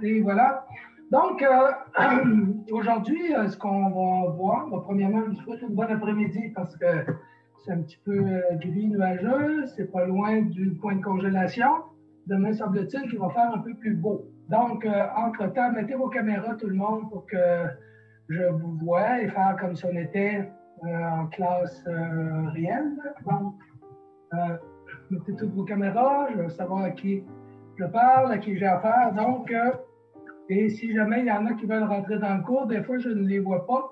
Et voilà. Donc, aujourd'hui, ce qu'on va voir, premièrement, je vous souhaite une bonne après-midi parce que c'est un petit peu gris, nuageux, c'est pas loin du point de congélation. Demain, semble-t-il qu'il va faire un peu plus beau. Donc, entre-temps, mettez vos caméras, tout le monde, pour que je vous voie et faire comme si on était en classe réelle. Donc, mettez toutes vos caméras, je veux savoir à qui je parle, à qui j'ai affaire. Donc, et si jamais il y en a qui veulent rentrer dans le cours, des fois je ne les vois pas,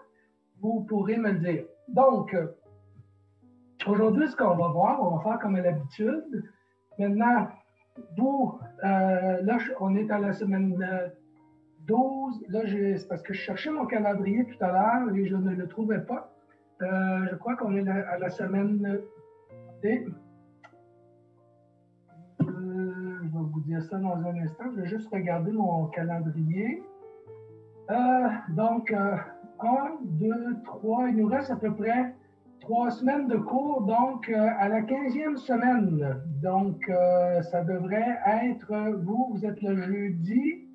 vous pourrez me le dire. Donc, aujourd'hui, ce qu'on va voir, on va faire comme à l'habitude. Maintenant, vous, là, on est à la semaine 12. Là, c'est parce que je cherchais mon calendrier tout à l'heure et je ne le trouvais pas. Je crois qu'on est à la semaine D. Je vais vous dire ça dans un instant. Je vais juste regarder mon calendrier. Donc, 1, 2, 3, il nous reste à peu près 3 semaines de cours, donc à la 15e semaine. Donc, ça devrait être, vous êtes le jeudi.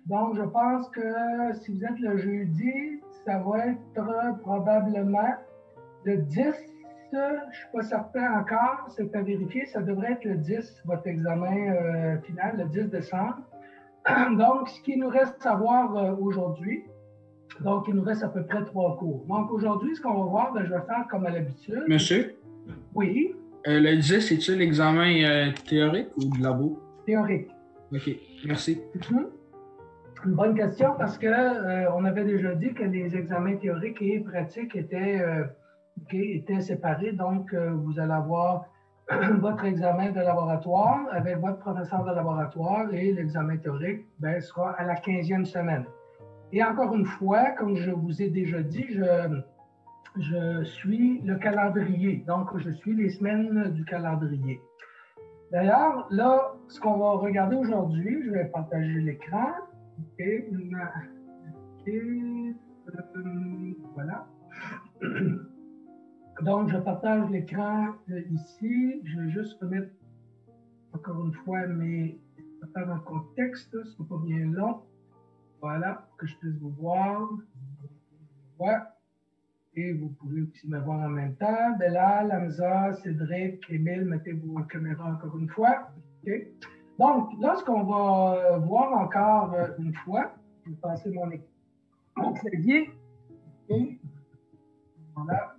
Donc, je pense que si vous êtes le jeudi, ça va être probablement le 10. Je ne suis pas certain encore, c'est à vérifier. Ça devrait être le 10, votre examen final, le 10 décembre. Donc, ce qu'il nous reste à voir aujourd'hui, donc il nous reste à peu près 3 cours. Donc, aujourd'hui, ce qu'on va voir, je vais faire comme à l'habitude. Monsieur? Oui? Le 10, c'est-tu l'examen théorique ou de labo? Théorique. OK, merci. Une bonne question parce qu'on avait déjà dit que les examens théoriques et pratiques étaient séparés. Donc, vous allez avoir votre examen de laboratoire avec votre professeur de laboratoire et l'examen théorique sera à la 15e semaine. Et encore une fois, comme je vous ai déjà dit, je suis le calendrier. Donc, je suis les semaines du calendrier. D'ailleurs, là, ce qu'on va regarder aujourd'hui, je vais partager l'écran. Voilà. Donc, je partage l'écran ici. Je vais juste remettre encore une fois mes affaires en contexte. Ce n'est pas bien long. Voilà, pour que je puisse vous voir. Voilà. Et vous pouvez aussi me voir en même temps. Belal, Hamza, Cédric, Émile, mettez vos caméras encore une fois. Okay. Donc, là, ce qu'on va voir encore une fois, je vais passer mon clavier. Okay. Voilà.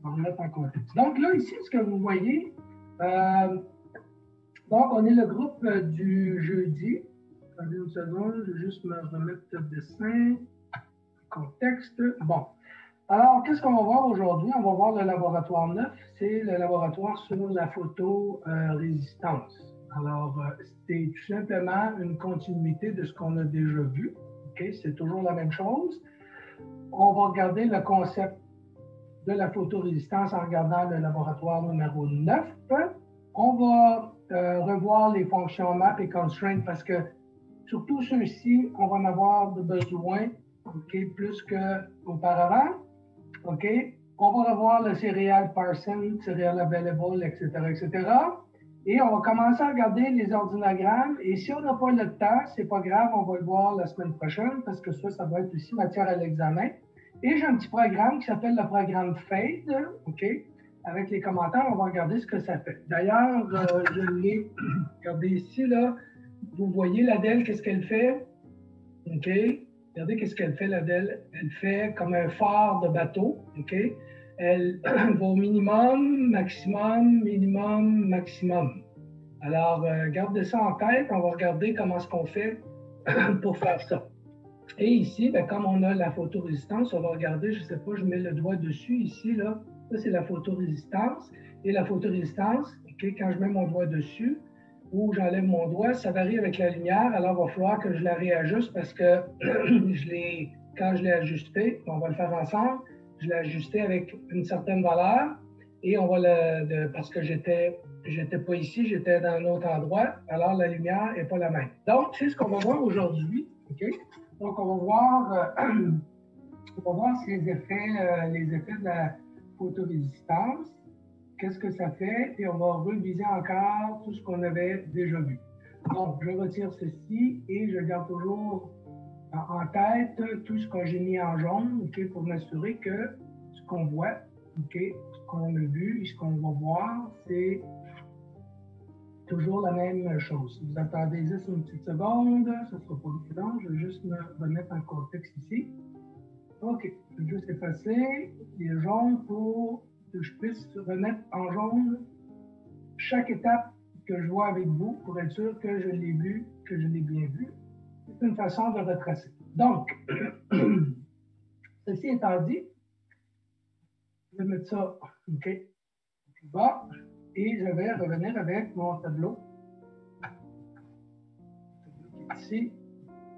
On va remettre en contexte. Donc, là, ici, ce que vous voyez, donc, on est le groupe du jeudi. Attendez une seconde, je vais juste me remettre le dessin. Contexte. Bon. Alors, qu'est-ce qu'on va voir aujourd'hui? On va voir le laboratoire 9. C'est le laboratoire sur la photorésistance. Alors, c'est tout simplement une continuité de ce qu'on a déjà vu. Okay? C'est toujours la même chose. On va regarder le concept de la photorésistance en regardant le laboratoire numéro 9. On va revoir les fonctions map et constraint parce que surtout ceux-ci, on va en avoir de besoin plus qu'auparavant. On va revoir le serial parsing, serial available, etc., etc. Et on va commencer à regarder les ordinogrammes. Et si on n'a pas le temps, c'est pas grave, on va le voir la semaine prochaine parce que ça va être aussi matière à l'examen. Et j'ai un petit programme qui s'appelle le programme FADE. Avec les commentaires, on va regarder ce que ça fait. D'ailleurs, je l'ai regardé ici, là. Vous voyez l'ADEL, qu'est-ce qu'elle fait? Regardez qu'est-ce qu'elle fait, l'ADEL. Elle fait comme un phare de bateau. Elle va au minimum, maximum, minimum, maximum. Alors, gardez ça en tête. On va regarder comment est-ce qu'on fait pour faire ça. Et ici, comme on a la photorésistance, on va regarder, je ne sais pas, je mets le doigt dessus ici, là. Ça, c'est la photorésistance. Et la photorésistance, quand je mets mon doigt dessus, ou j'enlève mon doigt, ça varie avec la lumière. Alors, il va falloir que je la réajuste parce que quand je l'ai ajusté, on va le faire ensemble, je l'ai ajusté avec une certaine valeur et on va parce que j'étais pas ici, j'étais dans un autre endroit, alors la lumière n'est pas la même. Donc, c'est ce qu'on va voir aujourd'hui. Donc, on va voir les effets de la photorésistance. Qu'est-ce que ça fait? Et on va réviser encore tout ce qu'on avait déjà vu. Donc, je retire ceci et je garde toujours en tête tout ce que j'ai mis en jaune, OK, pour m'assurer que ce qu'on voit, OK, ce qu'on a vu et ce qu'on va voir, c'est toujours la même chose. Si vous attendez juste une petite seconde, ça ne sera pas évident, je vais juste me remettre en contexte ici. OK, je vais juste effacer les jaunes pour que je puisse remettre en jaune chaque étape que je vois avec vous pour être sûr que je l'ai vu, que je l'ai bien vu. C'est une façon de retracer. Donc, ceci étant dit, je vais mettre ça, OK, plus bas, et je vais revenir avec mon tableau. Ici,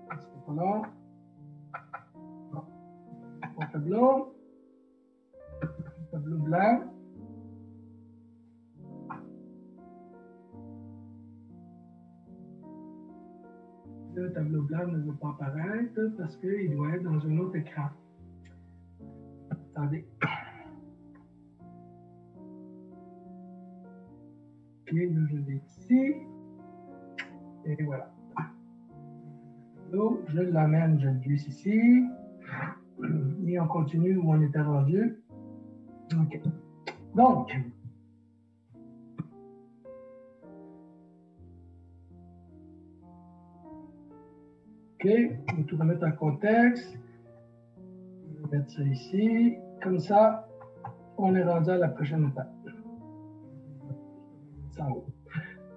c'est pas là. Bon. Mon tableau blanc. Le tableau blanc ne veut pas apparaître parce qu'il doit être dans un autre écran. Attendez. Ok, là, je l'ai ici. Et voilà. Donc, je l'amène, je le glisse ici. Et on continue où on était rendu. OK. Donc, OK, on va tout remettre en contexte. Je vais mettre ça ici. Comme ça, on est rendu à la prochaine étape. En haut.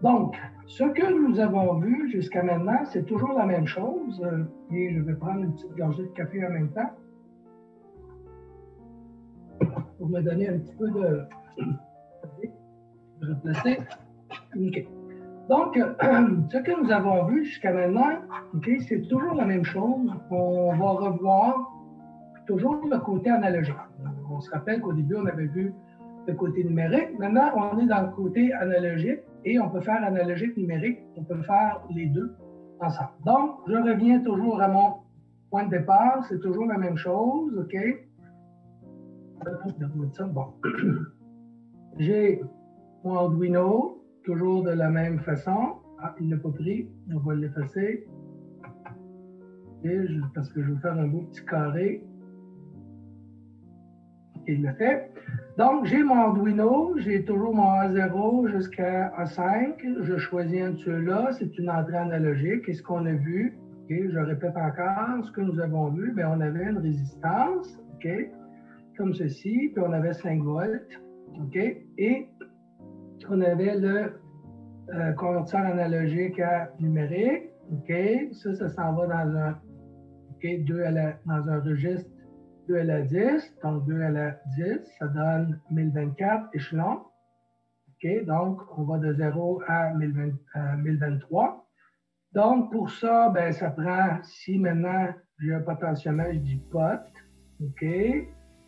Donc, ce que nous avons vu jusqu'à maintenant, c'est toujours la même chose. Et je vais prendre une petite gorgée de café en même temps pour me donner un petit peu de... Je vais placer. OK. Donc, ce que nous avons vu jusqu'à maintenant, okay, c'est toujours la même chose. On va revoir toujours le côté analogique. On se rappelle qu'au début, on avait vu le côté numérique. Maintenant, on est dans le côté analogique et on peut faire analogique numérique. On peut faire les deux ensemble. Donc, je reviens toujours à mon point de départ. C'est toujours la même chose, OK? Bon. J'ai mon Arduino, toujours de la même façon. Ah, il ne l'a pas pris. On va l'effacer. Parce que je vais faire un beau petit carré. Il l'a fait. Donc, j'ai mon Arduino, j'ai toujours mon A0 jusqu'à A5. Je choisis un de ceux-là. C'est une entrée analogique. Et ce qu'on a vu, okay, je répète encore, ce que nous avons vu, bien, on avait une résistance, okay, comme ceci, puis on avait 5 volts, okay, et on avait le convertisseur analogique à numérique. Okay, ça s'en va dans un, okay, dans un registre 2 à la 10, donc 2 à la 10, ça donne 1024 échelons. OK, donc on va de 0 à 1023. Donc pour ça, ben, ça prend, si maintenant j'ai un potentiomètre, je dis pot, OK,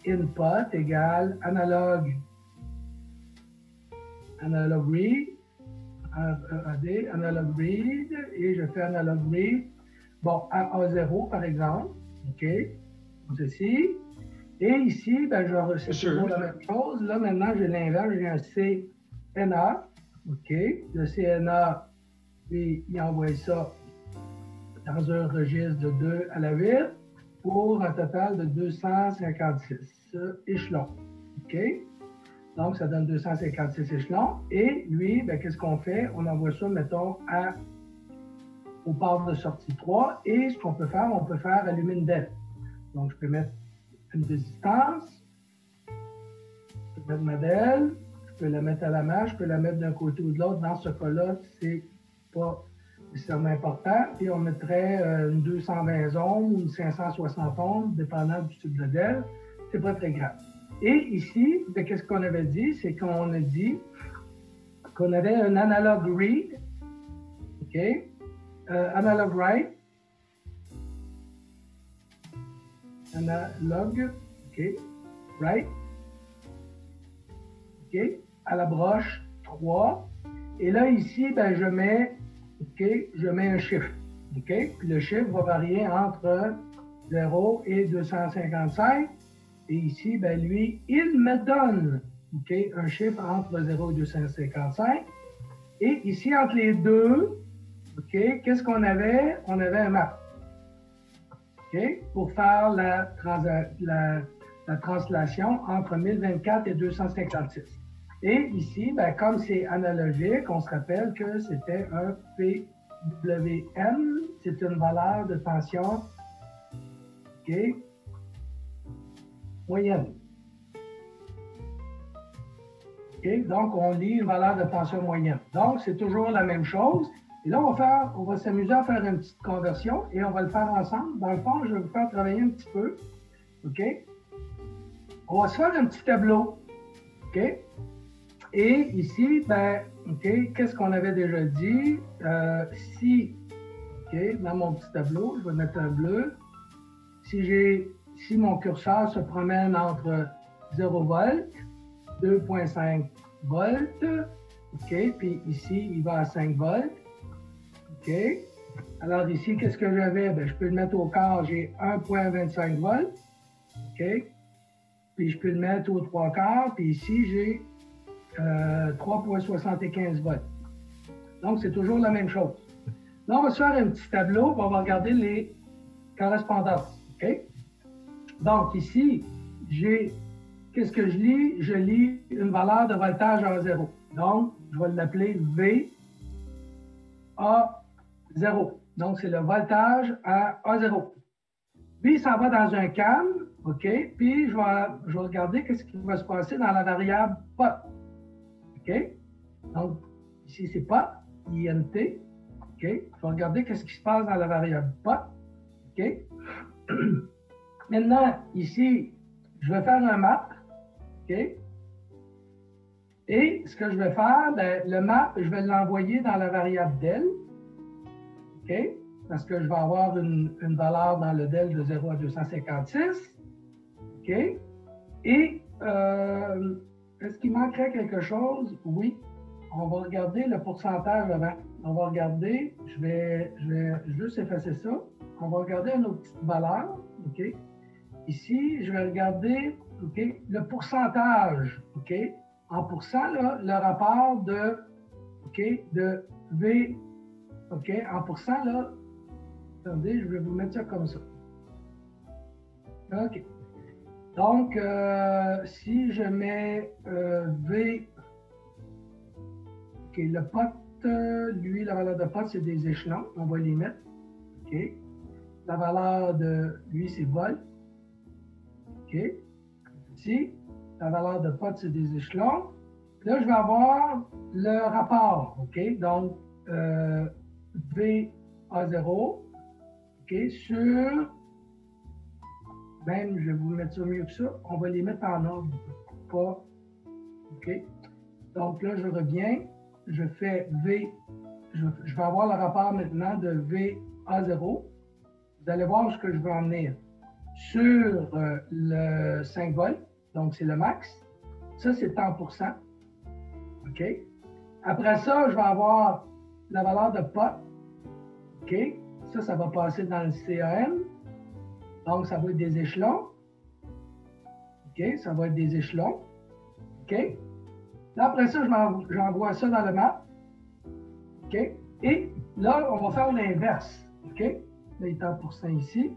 input égale analog read, analog read, et je fais analog read, bon, à A0 par exemple, OK, ceci. Et ici, ben, c'est toujours la même chose. Là, maintenant, j'ai l'inverse, j'ai un CNA. OK. Le CNA, lui, il envoie ça dans un registre de 2 à la 8 pour un total de 256 échelons. OK. Donc, ça donne 256 échelons. Et lui, ben, qu'est-ce qu'on fait? On envoie ça, mettons, au port de sortie 3. Et ce qu'on peut faire, on peut faire allumer une DEL. Donc, je peux mettre une résistance, je peux mettre ma DEL, je peux la mettre à la main, je peux la mettre d'un côté ou de l'autre. Dans ce cas-là, c'est pas nécessairement important. Et on mettrait une 220 ohms ou une 560 ohms, dépendant du type de DEL. C'est pas très grave. Et ici, qu'est-ce qu'on avait dit? C'est qu'on a dit qu'on avait un analog read, OK, analog write, analog, OK, right, OK, à la broche 3. Et là, ici, ben, je mets un chiffre, OK, puis le chiffre va varier entre 0 et 255. Et ici, ben, lui, il me donne, OK, un chiffre entre 0 et 255. Et ici, entre les deux, OK? Qu'est-ce qu'on avait? On avait un map. OK? Pour faire la translation entre 1024 et 256. Et ici, ben, comme c'est analogique, on se rappelle que c'était un PWM, c'est une valeur de tension moyenne. Donc, on lit une valeur de tension moyenne. Donc, c'est toujours la même chose. Et là, on va s'amuser à faire une petite conversion et on va le faire ensemble. Dans le fond, je vais vous faire travailler un petit peu. OK? On va se faire un petit tableau. OK? Et ici, ben, OK, qu'est-ce qu'on avait déjà dit? Dans mon petit tableau, je vais mettre un bleu. Si mon curseur se promène entre 0 volts, 2,5 volts, OK, puis ici, il va à 5 volts, OK. Alors ici, qu'est-ce que j'avais? Ben, je peux le mettre au quart, j'ai 1,25 volts, OK. Puis je peux le mettre aux 3 quarts, puis ici, j'ai 3,75 volts. Donc, c'est toujours la même chose. Là, on va se faire un petit tableau, on va regarder les correspondances, OK. Donc, ici, qu'est-ce que je lis? Je lis une valeur de voltage à 0. Donc, je vais l'appeler VA0. Donc, c'est le voltage à A0. Puis, ça va dans un CAN, OK? Puis, je vais regarder qu'est-ce qui va se passer dans la variable POT. OK? Donc, ici, c'est POT, INT. OK? Je vais regarder qu'est-ce qui se passe dans la variable POT. OK? Maintenant, ici, je vais faire un map. OK? Et ce que je vais faire, ben, le map, je vais l'envoyer dans la variable del. OK? Parce que je vais avoir une valeur dans le del de 0 à 256. OK? Et est-ce qu'il manquerait quelque chose? Oui. On va regarder le pourcentage avant. On va regarder, je vais juste effacer ça. On va regarder une autre petite valeur. OK? Ici, je vais regarder le pourcentage. OK? En pourcent, là, le rapport de V. OK? En pourcent, là, attendez, je vais vous mettre ça comme ça. OK. Donc, si je mets V, OK, le pot, lui, la valeur de pot, c'est des échelons. On va les mettre. OK. La valeur de lui, c'est volt. OK. Ici, la valeur de pot, c'est des échelons. Là, je vais avoir le rapport. OK. Donc, VA0, OK, sur, même, je vais vous mettre ça mieux que ça, on va les mettre en ordre. Pas, OK. Donc là, je reviens, je fais V, je vais avoir le rapport maintenant de VA0. Vous allez voir ce que je veux en venir. Sur le 5 volts, donc c'est le max. Ça, c'est 100%. OK. Après ça, je vais avoir la valeur de pot. OK. Ça va passer dans le CAM. Donc, ça va être des échelons. OK. Ça va être des échelons. OK. Là, après ça, j'envoie ça dans le map. OK. Et là, on va faire l'inverse. OK. Là, il est en pourcent ici.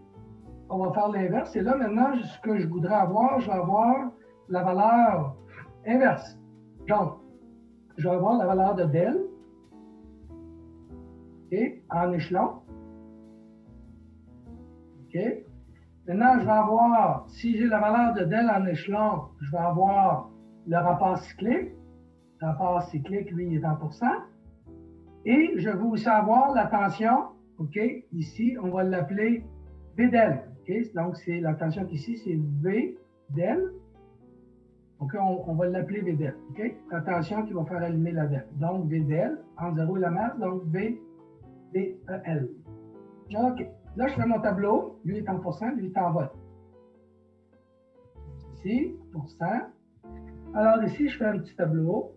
On va faire l'inverse. Et là, maintenant, ce que je voudrais avoir, je vais avoir la valeur inverse. Donc, je vais avoir la valeur de del. OK. En échelon. OK. Maintenant, je vais avoir, si j'ai la valeur de del en échelon, je vais avoir le rapport cyclique. Le rapport cyclique, lui, il est en pourcent. Et je vais aussi avoir la tension. OK. Ici, on va l'appeler V del. OK. Donc, c'est la tension ici, c'est V del. Donc, on va l'appeler V del. OK. La tension qui va faire allumer la del. Donc, V del, entre 0 et la masse, donc V del. OK. Là, je fais mon tableau. Lui est en pourcent, lui est en volt. Ici, pourcent. Alors, ici, je fais un petit tableau.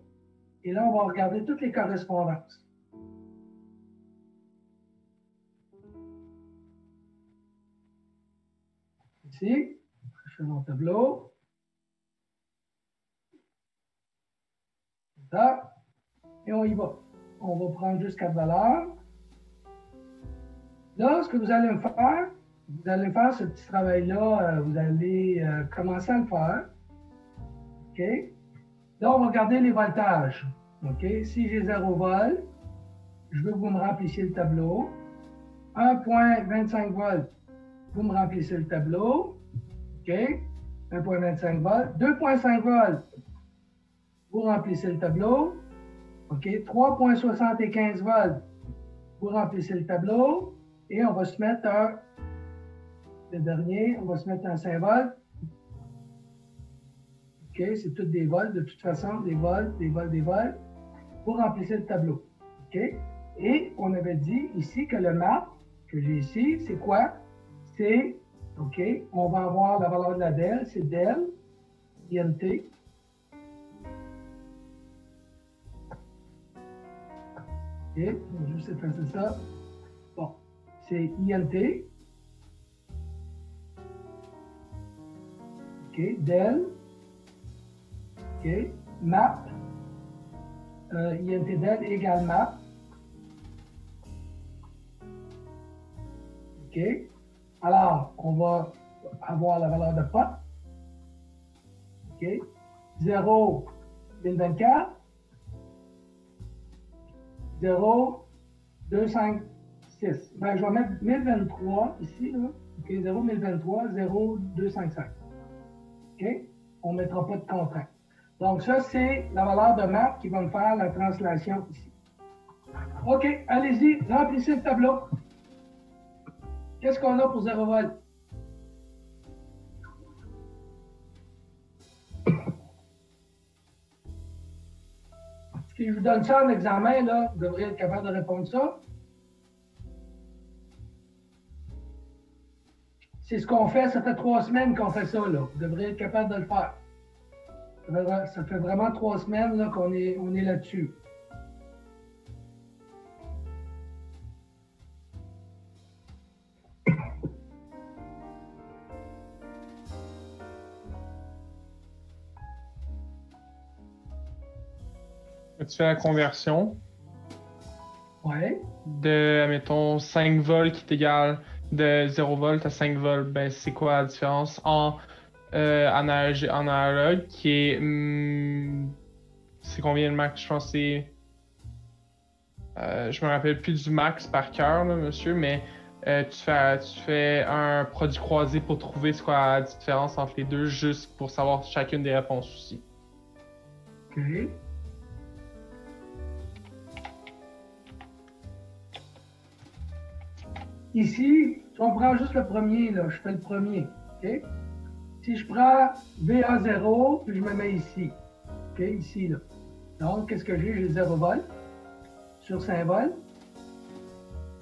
Et là, on va regarder toutes les correspondances. Ici, je fais mon tableau. Ça. Et on y va. On va prendre juste 4 valeurs. Là, ce que vous allez faire ce petit travail-là, vous allez commencer à le faire. OK? Là, on va regarder les voltages. OK? Si j'ai 0 volt, je veux que vous me remplissiez le tableau. 1,25 volts, vous me remplissez le tableau. OK? 1,25 volts. 2,5 volts, vous remplissez le tableau. OK? 3,75 volts, vous remplissez le tableau. Et on va se mettre le dernier, on va se mettre un 5 volts. OK? C'est toutes des volts, de toute façon, des volts, des volts, des volts. Vous remplissez le tableau. OK? Et on avait dit ici que le map que j'ai ici, c'est quoi? C'est, OK, on va avoir la valeur de la del, c'est del, INT. OK, je vais juste effacer ça. Bon, c'est INT. OK, del. OK, map. INT del égale map. OK? Alors, on va avoir la valeur de pot. OK? 0, 1024. 0, 2, 5, 6. Ben, je vais mettre 1023 ici, là. OK? 0, 1023, 0, 2, 5, 5. OK? On ne mettra pas de contrainte. Donc, ça, c'est la valeur de map qui va me faire la translation ici. OK, allez-y, remplissez le tableau. Qu'est-ce qu'on a pour 0 volt? Si je vous donne ça en examen, là, vous devriez être capable de répondre ça. C'est ce qu'on fait, ça fait 3 semaines qu'on fait ça, là. Vous devriez être capable de le faire. Ça fait vraiment 3 semaines là, qu'on est là-dessus. Tu fais la conversion Ouais. de, admettons, 5 volts qui est égal de 0 volts à 5 volts. Ben, c'est quoi la différence en analogue qui est. C'est combien le max? Je pense que c'est. Je me rappelle plus du max par cœur, là, monsieur, mais tu fais un produit croisé pour trouver ce quoi la différence entre les deux, juste pour savoir chacune des réponses aussi. OK. Ici, si on prend juste le premier, là, je fais le premier. OK? Si je prends VA0, puis je me mets ici. OK? Ici, là. Donc, qu'est-ce que j'ai? J'ai 0 volt sur 5 volts.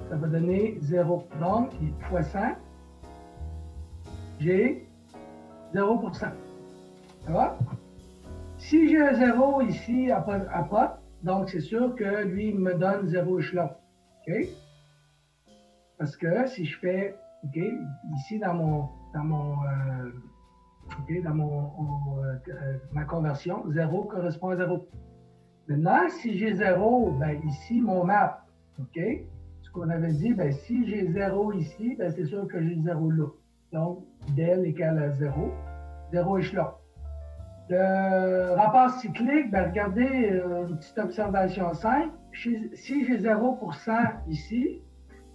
Ça va donner 0. Donc, fois 100, j'ai 0%. Ça va? Si j'ai un 0 ici à pot, donc c'est sûr que lui, il me donne 0 échelon. OK? Parce que si je fais, OK, ici dans ma conversion, 0 correspond à 0. Maintenant, si j'ai 0, ben ici, mon map, OK? Ce qu'on avait dit, ben si j'ai 0 ici, ben c'est sûr que j'ai 0 là. Donc, del égale à 0. 0 échelon. Le rapport cyclique, ben regardez, une petite observation simple. Si j'ai 0% ici,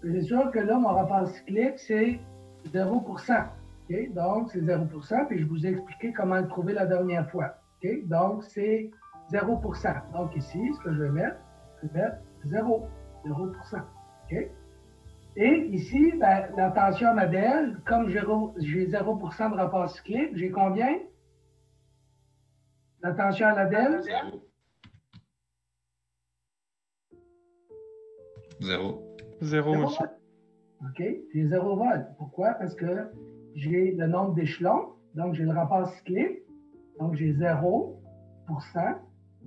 c'est sûr que là, mon rapport cyclique, c'est 0%. Okay? Donc, c'est 0%, puis je vous ai expliqué comment le trouver la dernière fois. Okay? Donc, c'est 0%. Donc, ici, ce que je vais mettre 0%. Okay? Et ici, ben, la tension modèle, comme j'ai 0% de rapport cyclique, j'ai combien? La tension à la DEL? 0. 0, monsieur. OK, j'ai 0 volt. Pourquoi? Parce que j'ai le nombre d'échelons, donc j'ai le rapport cyclique, donc j'ai 0%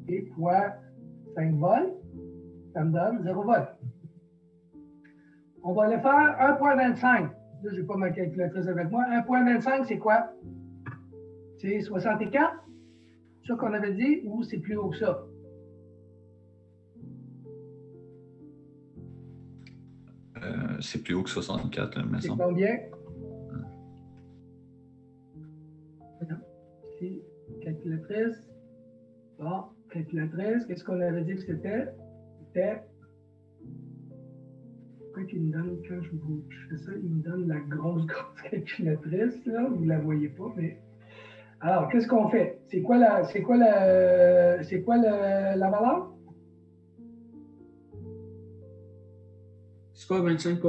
et fois 5 volts, ça me donne 0 volt. On va aller faire 1,25. Là, je n'ai pas ma calculatrice avec moi. 1,25, c'est quoi? C'est 64? C'est ça qu'on avait dit ou c'est plus haut que ça? c'est plus haut que 64, là, me C'est semble. combien? Ici, calculatrice. Bon, calculatrice, qu'est-ce qu'on avait dit que c'était? C'était. Pourquoi qu'il me donne, quand je fais ça, il me donne la grosse calculatrice, là. Vous ne la voyez pas, mais. Alors, qu'est-ce qu'on fait? C'est quoi la valeur? C'est quoi 25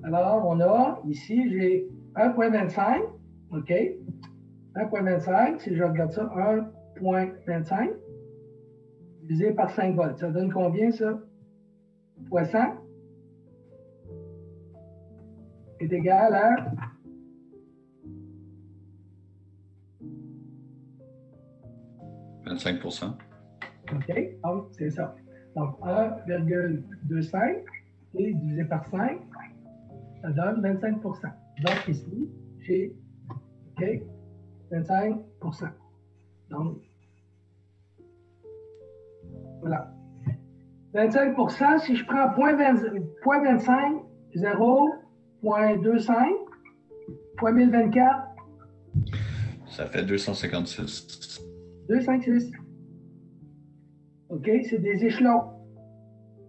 Alors, on a ici, j'ai 1,25, OK? 1,25, si je regarde ça, 1,25 divisé par 5 volts. Ça donne combien, ça? Fois 100 est égal à 25%. OK, donc c'est ça. Donc 1,25 et divisé par 5, ça donne 25 Donc ici, j'ai OK, 25 Donc, voilà. 25 si je prends 0,25, 0,25 fois 1024, Ça fait 256. 256. OK, c'est des échelons.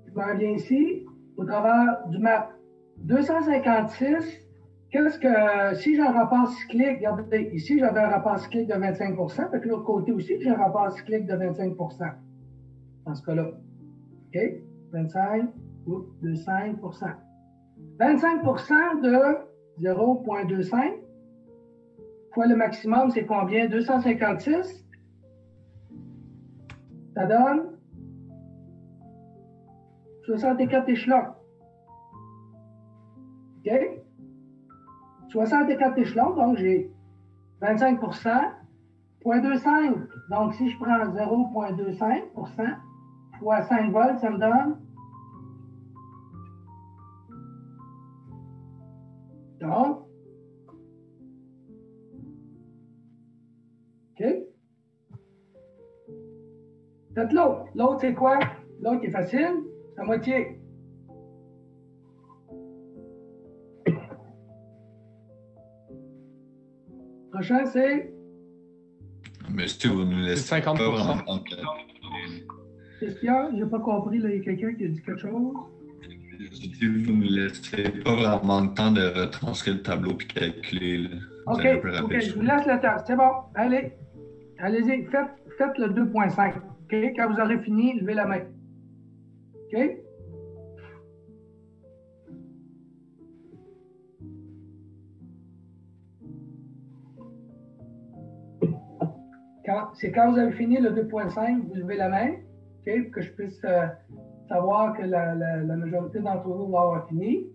Je m'en viens ici, au travers du map. 256, qu'est-ce que, si j'ai un rapport cyclique, regardez, ici j'avais un rapport cyclique de 25 fait que l'autre côté aussi, j'ai un rapport cyclique de 25 dans ce cas-là. OK? 25 ou 25 25 de 0,25 fois le maximum, c'est combien? 256. Ça donne 64 échelons. OK? 64 échelons, donc j'ai 25 0,25. Donc, si je prends 0,25 fois 5 volts, ça me donne. Donc, OK? Faites l'autre. L'autre, c'est quoi? L'autre qui est facile, c'est la moitié. Prochain, c'est. Monsieur, vous nous laissez 50%. pas vraiment. Qu'est-ce qu'il y a? J'ai pas compris, là, il y a quelqu'un qui a dit quelque chose. Je dis, vous ne nous laissez pas vraiment le temps de retranscrire le tableau et calculer. Là. Vous OK, allez un peu rapide, OK, je vous laisse le temps. C'est bon. Allez. Allez-y, faites le 2,5. OK? Quand vous aurez fini, levez la main. OK? C'est quand vous avez fini le 2,5, vous levez la main, OK? Pour que je puisse savoir que la majorité d'entre vous va avoir fini.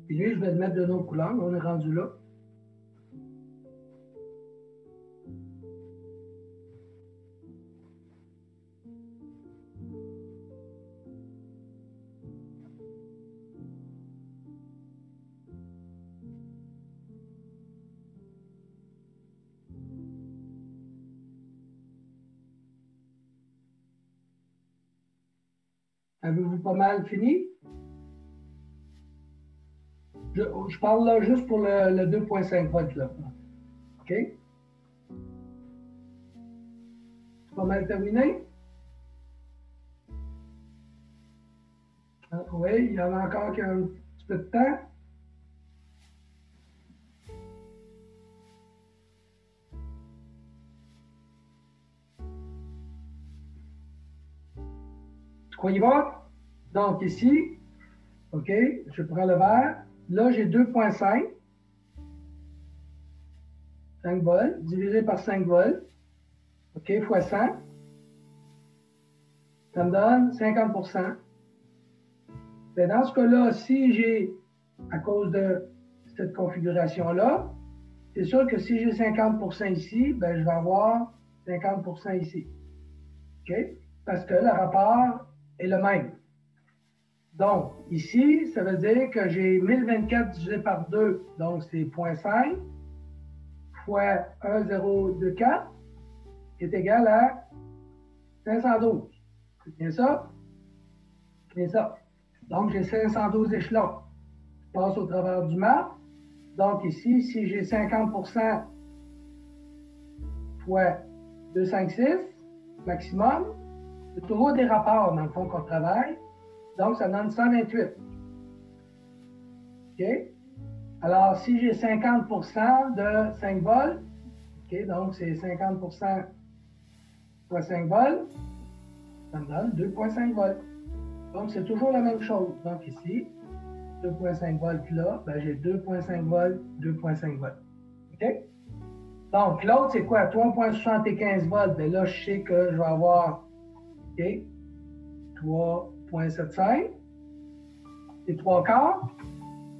Puis lui, je vais le mettre de nos couleurs. On est rendu là. Avez-vous pas mal fini? Je parle là juste pour le 2,5 volts là. OK? C'est pas mal terminé? Ah, oui, il y en a encore qui ont un petit peu de temps. Tu crois y va? Donc ici, OK, je prends le vert. Là, j'ai 2,5. 5 volts, divisé par 5 volts. OK, fois 100. Ça me donne 50 Mais dans ce cas-là, si j'ai, à cause de cette configuration-là, c'est sûr que si j'ai 50% ici, ben, je vais avoir 50% ici. OK? Parce que le rapport est le même. Donc, ici, ça veut dire que j'ai 1024 divisé par 2, donc c'est 0,5 fois 1,024 qui est égal à 512. C'est bien ça? C'est bien ça. Donc, j'ai 512 échelons. Je passe au travers du map. Donc, ici, si j'ai 50% fois 256 maximum, c'est toujours des rapports, dans le fond, qu'on travaille. Donc, ça donne 128. OK? Alors, si j'ai 50% de 5 volts, OK, donc c'est 50% fois 5 volts, ça me donne 2,5 volts. Donc, c'est toujours la même chose. Donc, ici, 2,5 volts là, ben, j'ai 2,5 volts, 2,5 volts. OK? Donc, l'autre, c'est quoi? 3,75 volts. Ben là, je sais que je vais avoir, OK, 3,75. C'est 3 quarts.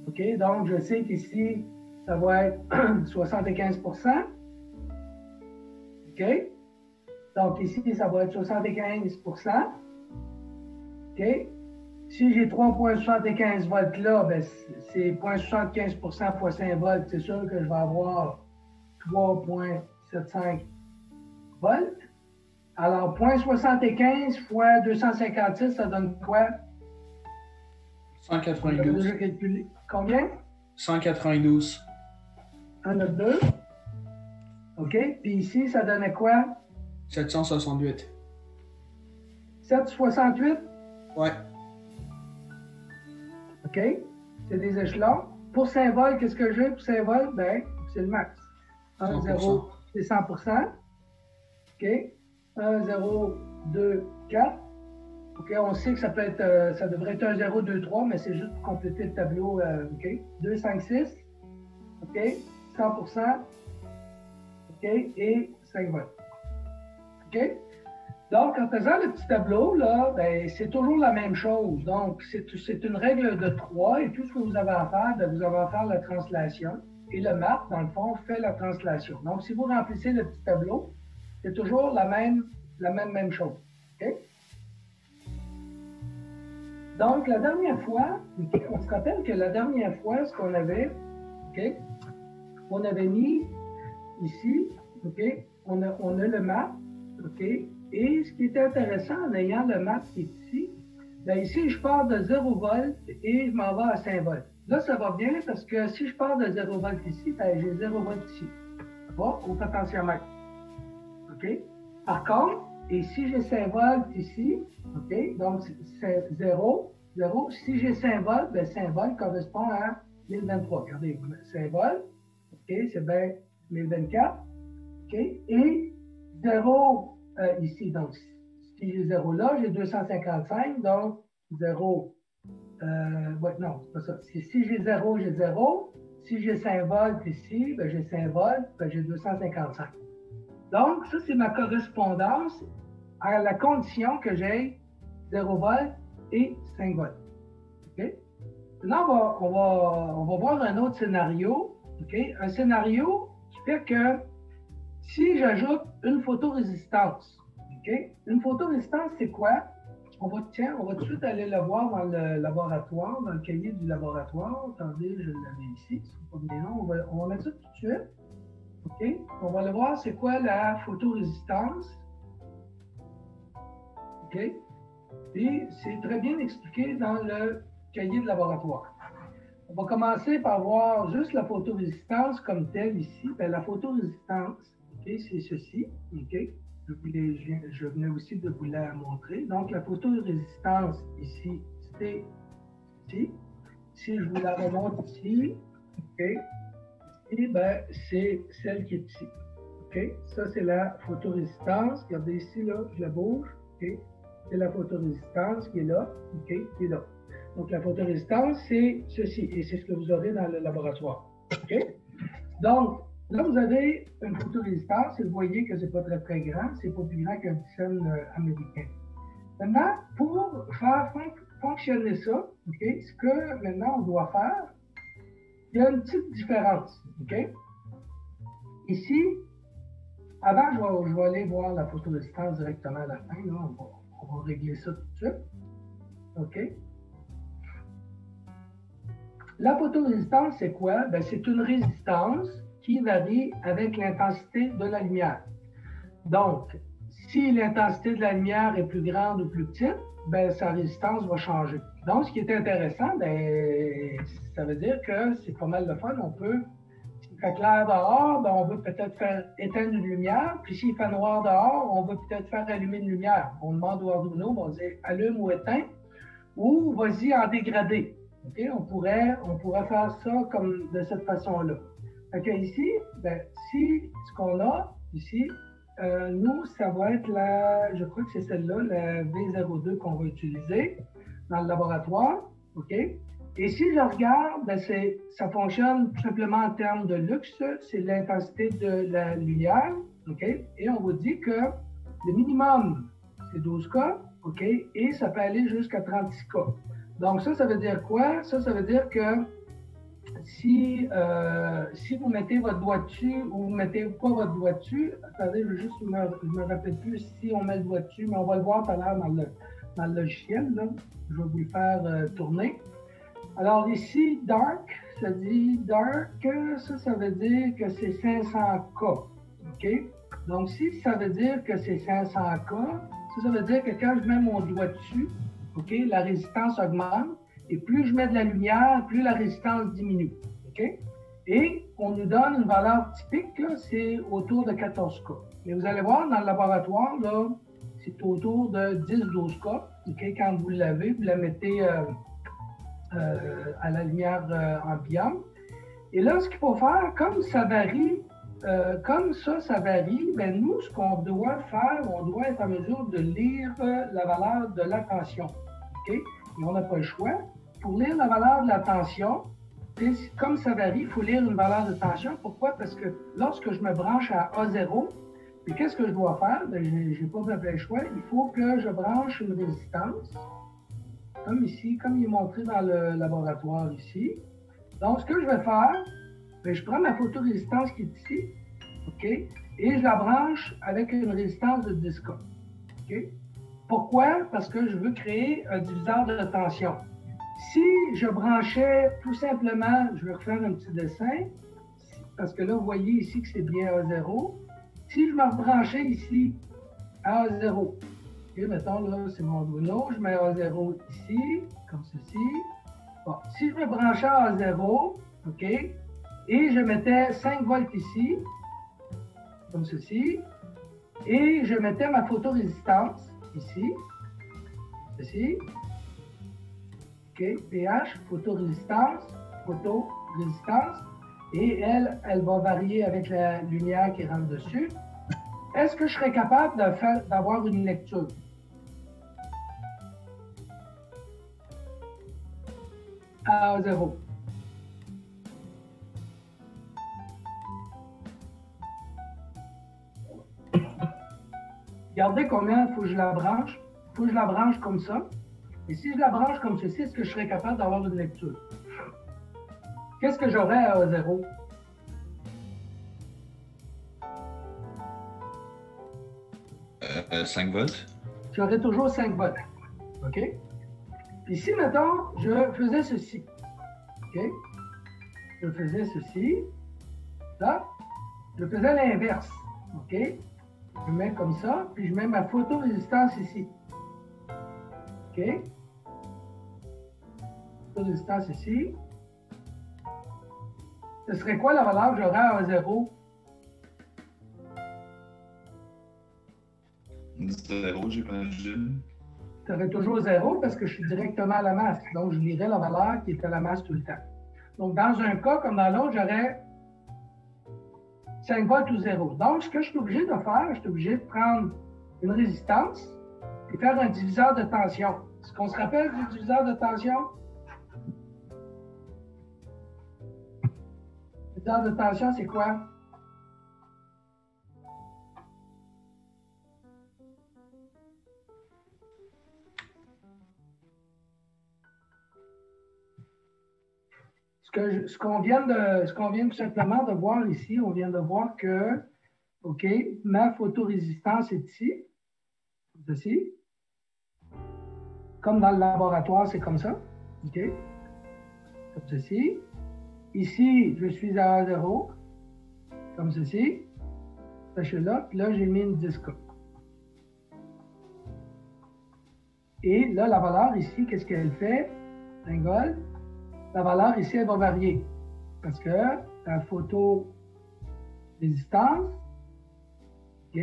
OK? Donc, je sais qu'ici, ça va être 75%. OK? Donc, ici, ça va être 75%. OK? Si j'ai 3,75 volts là, ben, c'est 0,75% fois 5 volts. C'est sûr que je vais avoir 3,75 volts. Alors, 0,75 fois 256, ça donne quoi? 192. On a déjà calculé. Combien? 192. 192. OK. Puis ici, ça donnait quoi? 768. 768? Ouais. OK. C'est des échelons. Pour 5 volts, qu'est-ce que j'ai pour 5 volts? Ben, c'est le max. 1, 0, c'est 100%. OK. 1, 0, 2, 4. OK, on sait que ça peut être, ça devrait être 1, 0, 2, 3, mais c'est juste pour compléter le tableau. OK. 2, 5, 6. OK. 100%. OK. Et 5 volts. OK. Donc, en faisant le petit tableau, là, ben, c'est toujours la même chose. Donc, c'est une règle de 3 et tout ce que vous avez à faire, ben, vous avez à faire la translation. Et le map, dans le fond, fait la translation. Donc, si vous remplissez le petit tableau, c'est toujours la même chose. OK? Donc, la dernière fois, okay, on se rappelle que la dernière fois, ce qu'on avait, OK, on avait mis ici, OK, on a le map, OK, et ce qui est intéressant en ayant le map qui est ici, bien ici, je pars de 0 volts et je m'en vais à 5 volts. Là, ça va bien parce que si je pars de 0 volts ici, bien, j'ai 0 volts ici. D'accord? Au potentiomètre. OK? Par contre, et si j'ai 5 volts ici, OK? Donc, c'est 0, 0. Si j'ai 5 volts, bien 5 volts correspond à 1023. Regardez, 5 volts, OK? C'est bien 1024. OK? Et 0 ici, donc si j'ai 0 là, j'ai 255, donc 0, ouais, non, c'est pas ça. Si j'ai 0, j'ai 0. Si j'ai 5 volts ici, ben j'ai 5 volts, ben j'ai 255. Donc, ça, c'est ma correspondance à la condition que j'ai 0 volts et 5 volts. OK? Maintenant, on va voir un autre scénario. OK? Un scénario qui fait que si j'ajoute une photorésistance, OK? Une photorésistance, c'est quoi? On va tout de suite aller le voir dans le laboratoire, dans le cahier du laboratoire. Attendez, je l'avais ici. C'est pas bien long. On va mettre ça tout de suite. OK? On va aller voir c'est quoi la photorésistance. OK? Et c'est très bien expliqué dans le cahier de laboratoire. On va commencer par voir juste la photorésistance comme telle ici. Bien, la photorésistance, OK, c'est ceci. OK? Je venais aussi de vous la montrer. Donc, la photorésistance ici, c'est ici. Si je vous la remonte ici, OK? Et ben, c'est celle qui est ici. OK? Ça, c'est la photorésistance. Regardez ici, là, je la bouge. OK? C'est la photorésistance qui est là. OK? Qui est là. Donc, la photorésistance, c'est ceci. Et c'est ce que vous aurez dans le laboratoire. OK? Donc, là, vous avez une photorésistance et vous voyez que c'est pas très, très grand. C'est pas plus grand qu'un Dyson américain. Maintenant, pour faire fonctionner ça, OK? Ce que maintenant on doit faire, il y a une petite différence. OK? ici, avant, je vais aller voir la photorésistance directement à la fin. Là. On va régler ça tout de suite. OK? La photorésistance, c'est quoi? Ben, c'est une résistance qui varie avec l'intensité de la lumière. Donc, si l'intensité de la lumière est plus grande ou plus petite, ben, sa résistance va changer. Donc, ce qui est intéressant, ben, ça veut dire que c'est pas mal de fun. On peut, s'il fait clair dehors, ben, on veut peut-être faire éteindre une lumière. Puis s'il fait noir dehors, on veut peut-être faire allumer une lumière. On demande au Arduino, on dit allume ou éteins, ou vas-y en dégradé. Okay? On pourrait faire ça comme de cette façon-là. Okay, ici, ben, si ce qu'on a ici, nous, ça va être je crois que c'est celle-là, la V02 qu'on va utiliser dans le laboratoire. OK? Et si je regarde, ben ça fonctionne tout simplement en termes de luxe, c'est l'intensité de la lumière. OK? Et on vous dit que le minimum, c'est 12K. OK? Et ça peut aller jusqu'à 36K. Donc ça veut dire quoi? Ça veut dire que si vous mettez votre doigt dessus ou vous ne mettez pas votre doigt dessus, attendez, je me rappelle plus si on met le doigt dessus, mais on va le voir tout à l'heure dans le logiciel. Là. Je vais vous le faire tourner. Alors ici, dark, ça dit dark, ça veut dire que c'est 500K. OK? Donc si ça veut dire que c'est 500K, ça veut dire que quand je mets mon doigt dessus, OK, la résistance augmente. Et plus je mets de la lumière, plus la résistance diminue. OK? Et on nous donne une valeur typique, c'est autour de 14K. Mais vous allez voir, dans le laboratoire, là, c'est autour de 10-12K. OK? Quand vous l'avez, vous la mettez à la lumière ambiante. Et là, ce qu'il faut faire, comme ça varie, ça varie, ben nous, ce qu'on doit faire, on doit être en mesure de lire la valeur de la tension. OK? Et on n'a pas le choix. Pour lire la valeur de la tension, comme ça varie, il faut lire une valeur de tension. Pourquoi? Parce que lorsque je me branche à A0, et qu'est-ce que je dois faire? Ben, je n'ai pas le choix. Il faut que je branche une résistance, comme ici, comme il est montré dans le laboratoire ici. Donc, ce que je vais faire, ben, je prends ma photorésistance qui est ici, OK? Et je la branche avec une résistance de 10K. OK? Pourquoi? Parce que je veux créer un diviseur de tension. Si je branchais tout simplement, je vais refaire un petit dessin, parce que là, vous voyez ici que c'est bien A0. Si je me branchais ici à A0, OK, mettons là, c'est mon Arduino, je mets A0 ici, comme ceci. Bon, si je me branchais à A0, OK, et je mettais 5 volts ici, comme ceci, et je mettais ma photorésistance ici, ceci, OK, pH, photorésistance, et elle va varier avec la lumière qui rentre dessus. Est-ce que je serais capable d'avoir une lecture? À 0. Regardez combien il faut que je la branche. Il faut que je la branche comme ça. Et si je la branche comme ceci, est-ce que je serais capable d'avoir une lecture? Qu'est-ce que j'aurais à 0? Euh, 5 volts. J'aurais toujours 5 volts. OK? Ici, mettons, je faisais ceci. OK? Je faisais ceci. Là, je faisais l'inverse. OK? Je mets comme ça, puis je mets ma photorésistance ici. OK? Photorésistance ici. Ce serait quoi la valeur que j'aurais à 0? 0, j'imagine. Tu aurais toujours 0 parce que je suis directement à la masse. Donc, je lirais la valeur qui est à la masse tout le temps. Donc, dans un cas comme dans l'autre, j'aurais 5 volts ou 0. Donc, ce que je suis obligé de faire, je suis obligé de prendre une résistance et faire un diviseur de tension. Est-ce qu'on se rappelle du diviseur de tension? Le diviseur de tension, c'est quoi? Ce ce qu'on vient tout simplement de voir ici, on vient de voir que, OK, ma photorésistance est ici, ceci. Comme dans le laboratoire, c'est comme ça. OK? Comme ceci. Ici, je suis à 0, comme ceci. Sachez-là, puis là, j'ai mis une discope. Et là, la valeur ici, qu'est-ce qu'elle fait? Symbole. La valeur ici, elle va varier. Parce que la photorésistance, OK?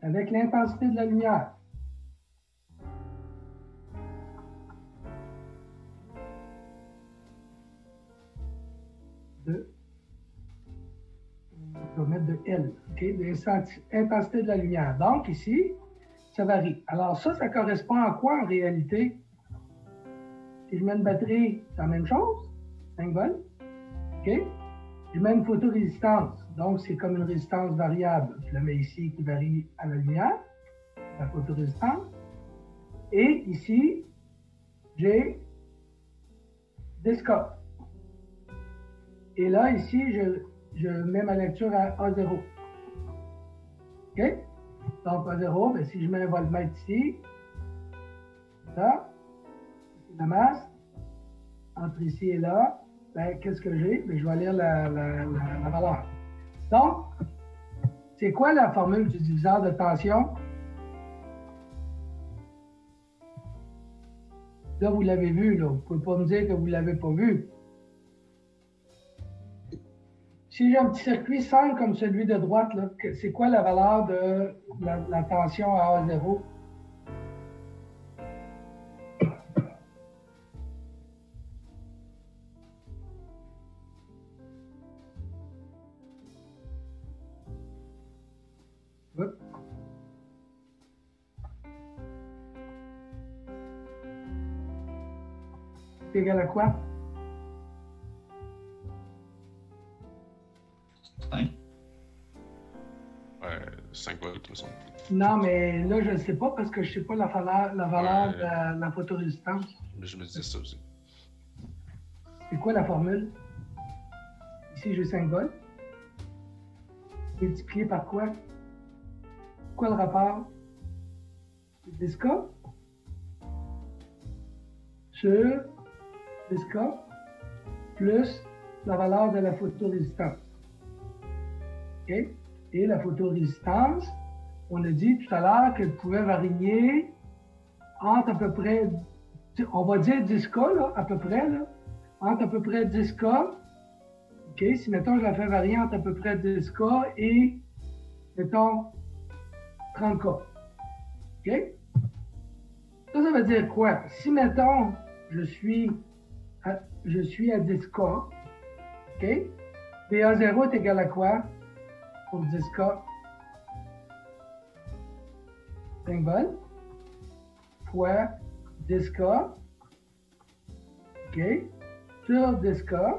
Avec l'intensité de la lumière. Je vais mettre de L, OK? L'intensité de la lumière. Donc, ici, ça varie. Alors, ça correspond à quoi en réalité? Si je mets une batterie, c'est la même chose, 5 volts, OK? Je mets une photorésistance, donc c'est comme une résistance variable. Je la mets ici qui varie à la lumière, la photorésistance. Et ici, j'ai des scopes. Et là, ici, je mets ma lecture à A0. OK? Donc, A0, bien, si je mets un voltmètre ici, ça, c'est la masse. Entre ici et là, ben, qu'est-ce que j'ai? Ben, je vais lire la valeur. Donc, c'est quoi la formule du diviseur de tension? Là, vous l'avez vu, là. Vous ne pouvez pas me dire que vous ne l'avez pas vu. Si j'ai un petit circuit simple comme celui de droite, c'est quoi la valeur de la tension à A0? C'est égal à quoi? 5 volts, me semble. Non, mais là, je ne sais pas parce que je ne sais pas la valeur de la photorésistance. Je me disais ça aussi. C'est quoi la formule? Ici, j'ai 5 volts. Multiplié par quoi? Quoi le rapport? Disca sur Disca plus la valeur de la photorésistance. OK? Et la photorésistance, on a dit tout à l'heure qu'elle pouvait varier entre à peu près, on va dire 10K, là, à peu près, là, entre à peu près 10K. OK? Si, mettons, je la fais varier entre à peu près 10K et, mettons, 30K. OK? Ça veut dire quoi? Si, mettons, je suis à 10K, OK? PA0 est égal à quoi? Pour 10K, 5 volts, fois 10K, OK, sur 10K,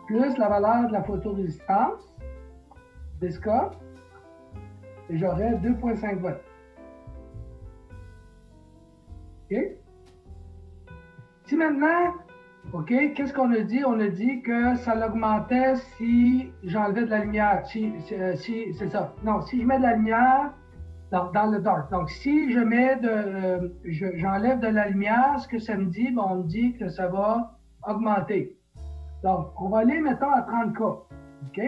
plus la valeur de la photorésistance, 10K, et j'aurai 2,5 volts. OK? Si maintenant, OK, qu'est-ce qu'on a dit? On a dit que ça l'augmentait si j'enlevais de la lumière. C'est ça. Non, si je mets de la lumière dans le dark. Donc, si je mets j'enlève de la lumière, ce que ça me dit, on me dit que ça va augmenter. Donc, on va aller, mettons, à 30K. OK?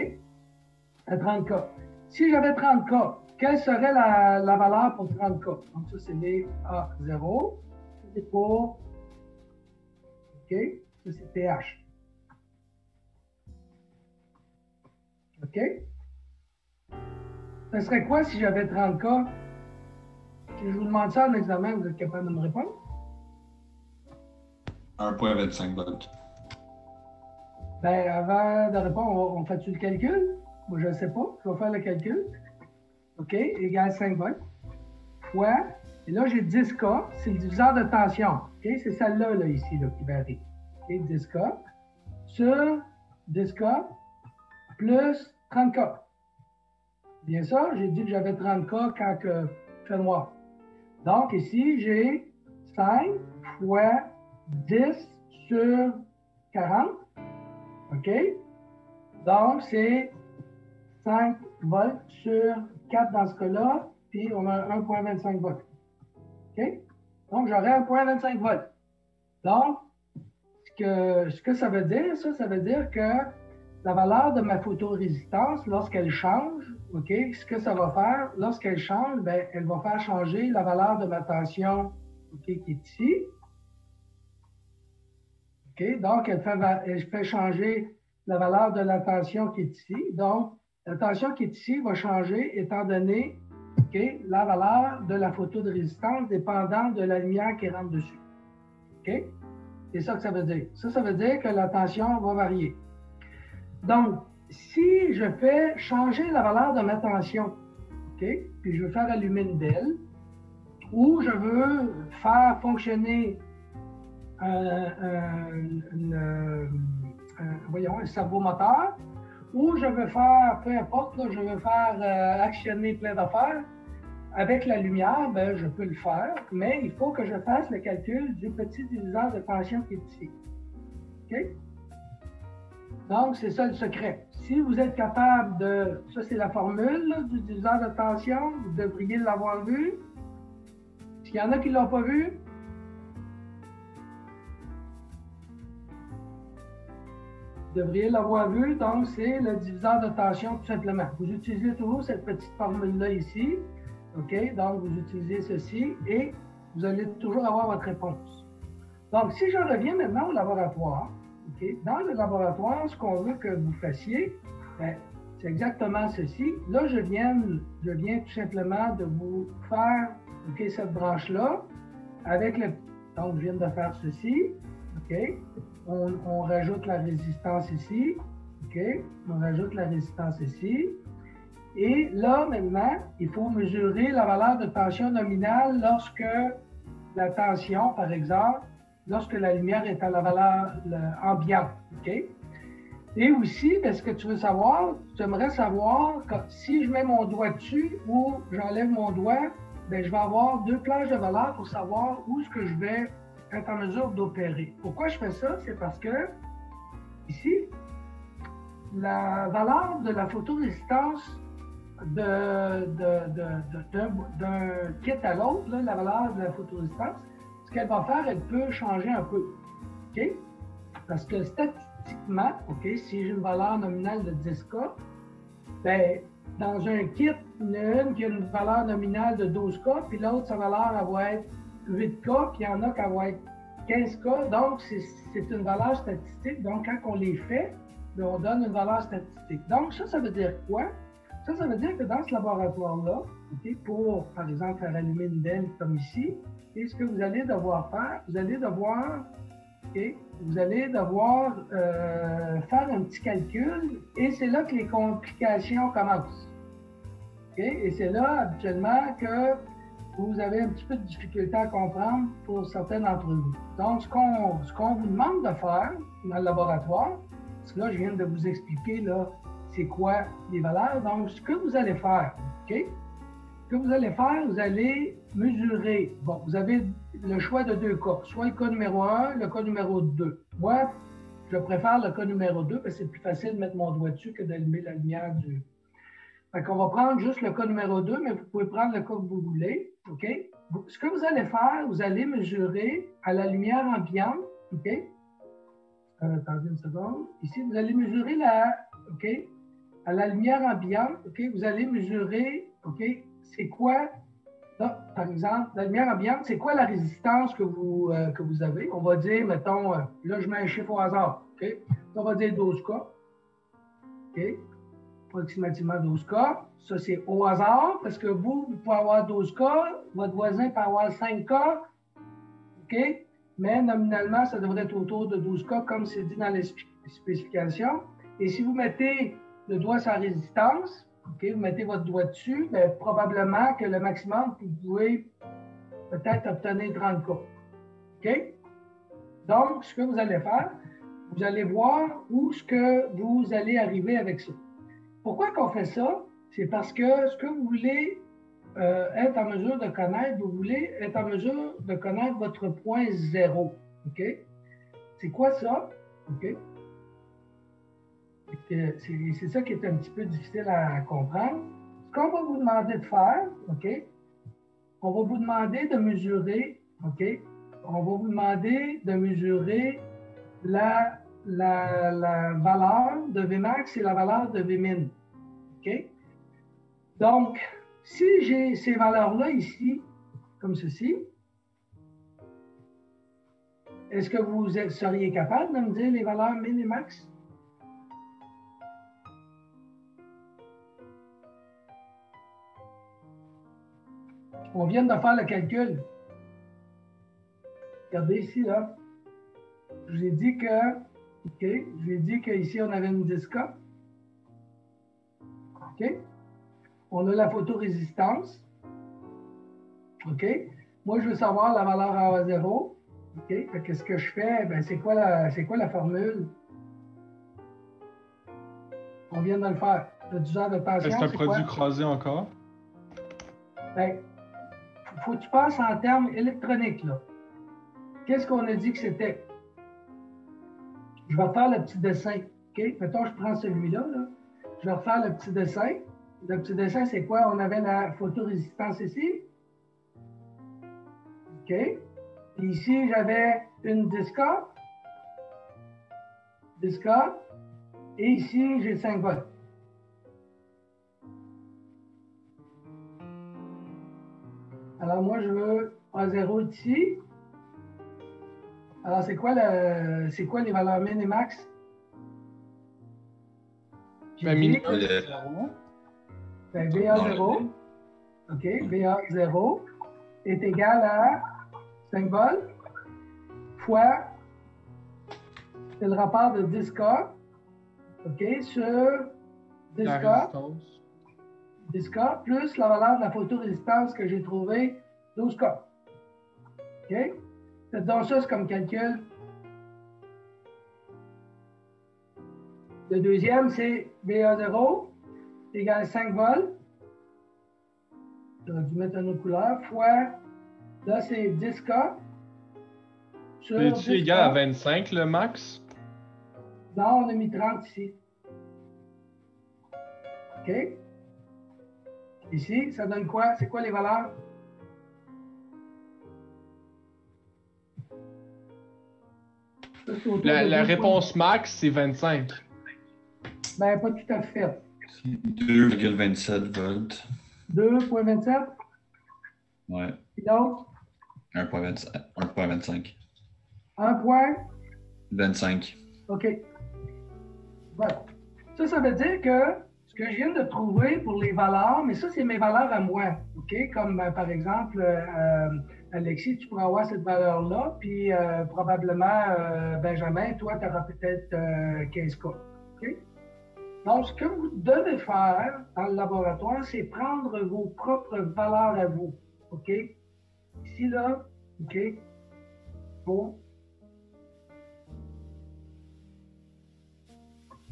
À 30K. Si j'avais 30K, quelle serait la valeur pour 30K? Donc, ça, c'est les A0. C'est pour... OK? Ça, c'est pH. OK? Ça serait quoi si j'avais 30K? Si je vous demande ça en examen, vous êtes capable de me répondre? 1,25 volts. Ben, avant de répondre, on fait-tu le calcul? Moi, je ne sais pas. Je vais faire le calcul. OK? Égale 5 volts. Fois, et là, j'ai 10K. C'est le diviseur de tension. OK? C'est celle-là, là, ici, là, qui varie. OK? 10K. Sur 10K plus 30K. Bien ça, j'ai dit que j'avais 30K quand il fait noir. Donc, ici, j'ai 5 fois 10 sur 40. OK? Donc, c'est 5 volts sur 4 dans ce cas-là, puis on a 1,25 volts. OK? Donc, j'aurai 1,25 volts. Donc, ce que ça veut dire, ça veut dire que la valeur de ma photorésistance, lorsqu'elle change, OK, ce que ça va faire, lorsqu'elle change, bien, elle va faire changer la valeur de ma tension, OK, qui est ici. OK, donc, elle fait changer la valeur de la tension qui est ici. Donc, la tension qui est ici va changer étant donné, OK, la valeur de la photo de résistance dépendant de la lumière qui rentre dessus. OK? C'est ça que ça veut dire. Ça veut dire que la tension va varier. Donc, si je fais changer la valeur de ma tension, OK, puis je veux faire allumer une belle, ou je veux faire fonctionner un servomoteur, ou je veux faire, peu importe, là, je veux faire actionner plein d'affaires, avec la lumière, ben, je peux le faire, mais il faut que je fasse le calcul du petit diviseur de tension qui est ici. OK? Donc, c'est ça le secret. Si vous êtes capable de... Ça, c'est la formule là, du diviseur de tension. Vous devriez l'avoir vu. S'il y en a qui ne l'ont pas vu, vous devriez l'avoir vu. Donc, c'est le diviseur de tension tout simplement. Vous utilisez toujours cette petite formule-là ici. OK? Donc, vous utilisez ceci et vous allez toujours avoir votre réponse. Donc, si je reviens maintenant au laboratoire, OK? Dans le laboratoire, ce qu'on veut que vous fassiez, ben, c'est exactement ceci. Là, je viens tout simplement de vous faire, OK, cette branche-là avec le... Donc, je viens de faire ceci. OK? On rajoute la résistance ici. OK? On rajoute la résistance ici. Et là, maintenant, il faut mesurer la valeur de tension nominale lorsque la tension, par exemple, lorsque la lumière est à la valeur ambiante. OK? Et aussi, ce que tu veux savoir, tu aimerais savoir que si je mets mon doigt dessus ou j'enlève mon doigt, bien, je vais avoir deux plages de valeur pour savoir où est-ce que je vais être en mesure d'opérer. Pourquoi je fais ça? C'est parce que, ici, la valeur de la photorésistance d'un kit à l'autre, la valeur de la photorésistance, ce qu'elle va faire, elle peut changer un peu. OK? Parce que statistiquement, OK, si j'ai une valeur nominale de 10K, bien, dans un kit, il y en a une qui a une valeur nominale de 12K, puis l'autre, sa valeur, elle va être 8K, puis il y en a qui vont être 15K. Donc, c'est une valeur statistique. Donc, quand on les fait, bien, on donne une valeur statistique. Donc, ça veut dire quoi? Ça veut dire que dans ce laboratoire-là, okay, pour, par exemple, faire allumer une belle comme ici, et ce que vous allez devoir faire, vous allez devoir faire un petit calcul, et c'est là que les complications commencent. Okay? Et c'est là, habituellement, que vous avez un petit peu de difficulté à comprendre pour certains d'entre vous. Donc, ce qu'on vous demande de faire dans le laboratoire, parce que là, je viens de vous expliquer, là, c'est quoi les valeurs. Donc, ce que vous allez faire, OK? Ce que vous allez faire, vous allez mesurer. Bon, vous avez le choix de deux cas, soit le cas numéro 1, le cas numéro 2. Moi, je préfère le cas numéro 2 parce que c'est plus facile de mettre mon doigt dessus que d'allumer la lumière du... Fait qu'on va prendre juste le cas numéro 2, mais vous pouvez prendre le cas que vous voulez, OK? Ce que vous allez faire, vous allez mesurer à la lumière ambiante, OK? Attendez une seconde. Ici, vous allez mesurer OK? À la lumière ambiante, OK, vous allez mesurer, OK, c'est quoi, là, par exemple, la lumière ambiante, c'est quoi la résistance que vous avez? On va dire, mettons, là, je mets un chiffre au hasard, OK? On va dire 12K, OK? Approximativement 12K. Ça, c'est au hasard, parce que vous pouvez avoir 12K, votre voisin peut avoir 5K, OK? Mais nominalement, ça devrait être autour de 12K, comme c'est dit dans les spécifications. Et si vous mettez le doigt sur la résistance, OK, vous mettez votre doigt dessus, bien, probablement que le maximum, vous pouvez peut-être obtenir 30K. OK? Donc, ce que vous allez faire, vous allez voir où est-ce que vous allez arriver avec ça. Pourquoi qu'on fait ça? C'est parce que ce que vous voulez être en mesure de connaître, vous voulez être en mesure de connaître votre point zéro. OK? C'est quoi ça? OK? C'est ça qui est un petit peu difficile à comprendre. Ce qu'on va vous demander de faire, OK? On va vous demander de mesurer, OK? On va vous demander de mesurer la valeur de Vmax et la valeur de Vmin. OK? Donc, si j'ai ces valeurs-là ici, comme ceci, est-ce que vous seriez capable de me dire les valeurs min et max? On vient de faire le calcul. Regardez ici, là. Je vous ai dit que, OK, je vous ai dit qu'ici, on avait une disca. OK? On a la photorésistance. OK? Moi, je veux savoir la valeur A0. OK? Fait que ce que je fais, ben, c'est quoi la formule? On vient de le faire. Le diffuseur de tension, c'est un produit croisé encore? Ben, faut que tu passes en termes électroniques, là. Qu'est-ce qu'on a dit que c'était? Je vais refaire le petit dessin. OK? Mettons, je prends celui-là, là. Je vais refaire le petit dessin. Le petit dessin, c'est quoi? On avait la photorésistance ici. OK? Et ici, j'avais une disca. Disca. Et ici, j'ai 5 volts. Alors, moi, je veux A0 ici. Alors, c'est quoi les valeurs min et max? Ben, min ben, VA0. OK, VA0 est égal à 5 volts fois, c'est le rapport de 10K, OK, sur 10K plus la valeur de la photorésistance que j'ai trouvée, 12K. OK? Faites donc ça, c'est comme calcul. Le deuxième, c'est VA0 égale 5 volts. J'aurais dû mettre une autre couleur, fois, là, c'est 10K. Es-tu égal à 25, le max? Non, on a mis 30 ici. OK? Ici, ça donne quoi? C'est quoi les valeurs? La réponse max, c'est 25. Ben, pas tout à fait. 2,27 volts. 2,27? Ouais. Et donc? 1,25. 1,25. OK. Voilà. Ça veut dire que ce que je viens de trouver pour les valeurs, mais ça, c'est mes valeurs à moi. OK? Comme par exemple, Alexis, tu pourras avoir cette valeur-là, puis probablement, Benjamin, toi, tu auras peut-être 15K. OK? Donc, ce que vous devez faire dans le laboratoire, c'est prendre vos propres valeurs à vous. OK? Ici, là, OK? Bon.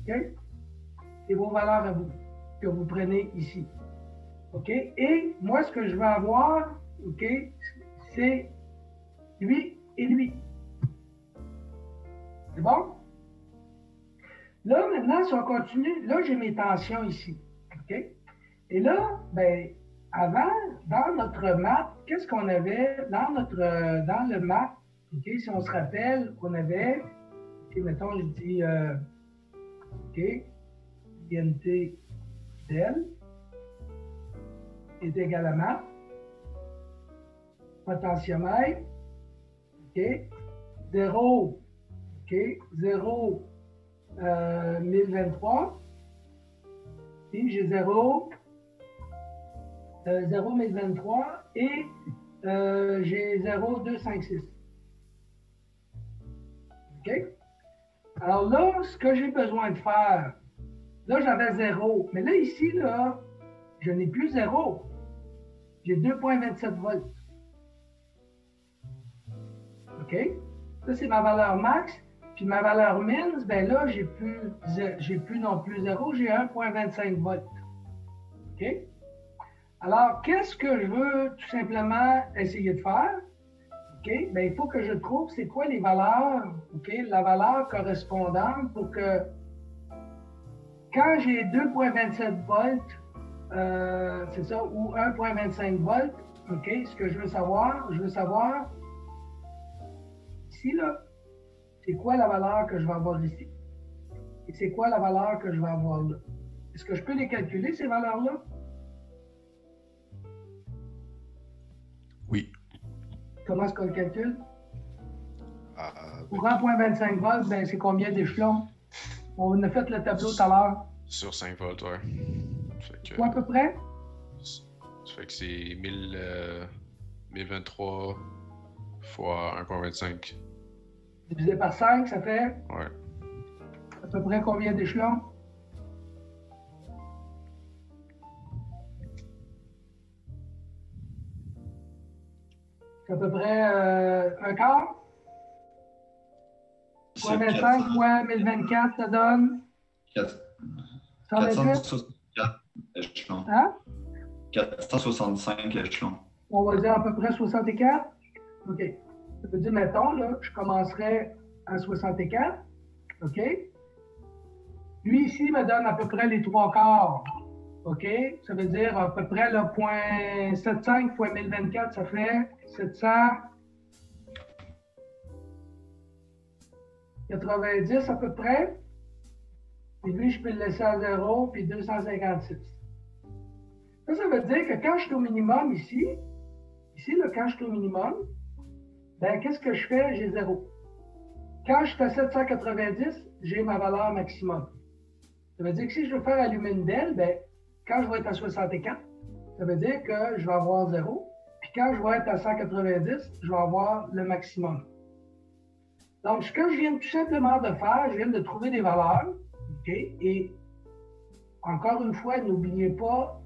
OK? Et vos valeurs à vous, que vous prenez ici. OK? Et moi, ce que je veux avoir, OK, c'est lui et lui. C'est bon? Là, maintenant, si on continue, là, j'ai mes tensions ici. OK? Et là, ben, avant, dans notre map, qu'est-ce qu'on avait dans le map? OK? Si on se rappelle, on avait, OK, mettons, je dis, OK, INT del est égal à map. Potentiomètre, OK, 0, OK, 0, 1023, puis j'ai 0, 1023 et j'ai 0256. OK? Alors là, ce que j'ai besoin de faire, là j'avais 0, mais là ici, là, je n'ai plus 0. J'ai 2,27 volts. OK? Ça, c'est ma valeur max. Puis ma valeur min, ben là, j'ai plus non plus 0, j'ai 1,25 volts. OK? Alors, qu'est-ce que je veux tout simplement essayer de faire? OK? Bien, il faut que je trouve c'est quoi les valeurs, OK? La valeur correspondante pour que quand j'ai 2,27 volts, c'est ça, ou 1,25 volts, OK? Ce que je veux savoir ici, là, c'est quoi la valeur que je vais avoir ici? Et c'est quoi la valeur que je vais avoir là? Est-ce que je peux les calculer, ces valeurs-là? Oui. Comment est-ce qu'on le calcule? Ben, Pour 1,25 volts, ben, c'est combien d'échelons? On a fait le tableau tout à l'heure. sur 5 volts, ouais. Fait que, Quoi à peu près? ça fait que c'est 1023 fois 1,25. Divisé par 5, ça fait Ouais. à peu près combien d'échelons? C'est à peu près un quart? 0,25 fois 1024, ça donne 128? 464 échelons. Hein? 465 échelons. On va dire à peu près 64? OK. Ça veut dire, mettons, là, je commencerai à 64. OK? Lui, ici, me donne à peu près les 3/4. OK? Ça veut dire à peu près le 0,75 fois 1024, ça fait 790 à peu près. Puis lui, je peux le laisser à 0, puis 256. Ça veut dire que quand je suis au minimum ici, là, quand je suis au minimum, ben, qu'est-ce que je fais? J'ai 0. Quand je suis à 790, j'ai ma valeur maximum. Ça veut dire que si je veux faire allumer une DEL, ben, quand je vais être à 64, ça veut dire que je vais avoir 0. Puis quand je vais être à 190, je vais avoir le maximum. Donc, ce que je viens tout simplement de faire, je viens de trouver des valeurs. OK? Et encore une fois, n'oubliez pas,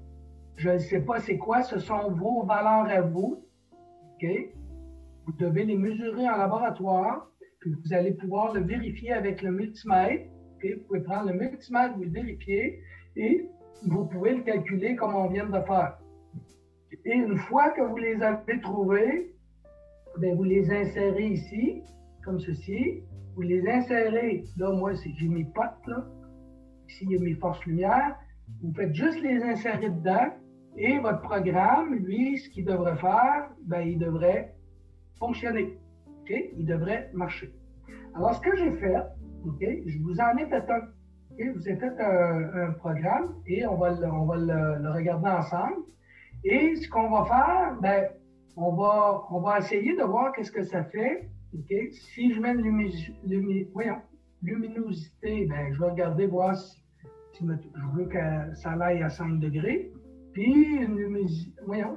je ne sais pas c'est quoi, ce sont vos valeurs à vous. OK? Vous devez les mesurer en laboratoire, puis vous allez pouvoir le vérifier avec le multimètre. Okay? Vous pouvez prendre le multimètre, vous le vérifiez, et vous pouvez le calculer comme on vient de faire. Et une fois que vous les avez trouvés, bien, vous les insérez ici, comme ceci. Vous les insérez, là, moi, j'ai mes potes, là. Ici, il y a mes forces lumière. Vous faites juste les insérer dedans, et votre programme, lui, ce qu'il devrait faire, bien, il devrait fonctionner. Okay? Il devrait marcher. Alors, ce que j'ai fait, okay, je vous en ai fait un. Okay? Je vous ai fait un programme et on va le regarder ensemble. Et ce qu'on va faire, ben, on va essayer de voir qu'est-ce que ça fait. Okay? Si je mets une luminosité, ben, je vais regarder, voir si je veux que ça aille à 5 degrés. Puis, une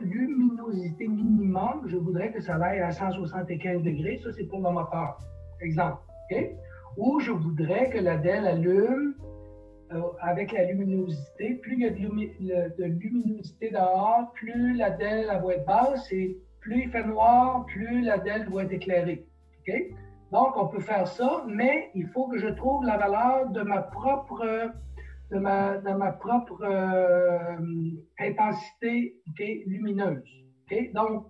luminosité minimum, je voudrais que ça aille à 175 degrés. Ça, c'est pour le moteur. Exemple. Okay? Ou je voudrais que la DEL allume avec la luminosité. Plus il y a de luminosité dehors, plus la DEL va être basse. Et plus il fait noir, plus la DEL doit être éclairée. Okay? Donc, on peut faire ça, mais il faut que je trouve la valeur de ma propre intensité, okay, lumineuse. Okay? Donc,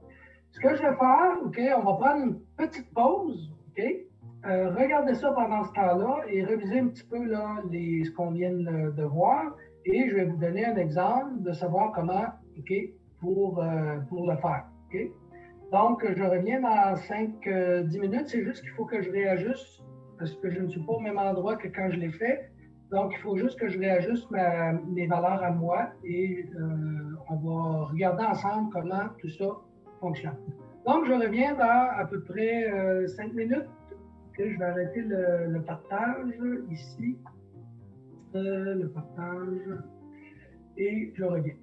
ce que je vais faire, okay, on va prendre une petite pause. Okay? Regardez ça pendant ce temps-là et révisez un petit peu là, ce qu'on vient de voir. Et je vais vous donner un exemple de savoir comment, okay, pour le faire. Okay? Donc, je reviens dans 5-10 minutes. C'est juste qu'il faut que je réajuste parce que je ne suis pas au même endroit que quand je l'ai fait. Donc, il faut juste que je réajuste mes valeurs à moi et on va regarder ensemble comment tout ça fonctionne. Donc, je reviens dans à peu près 5 minutes. Okay, je vais arrêter le partage ici. Le partage. Et je reviens.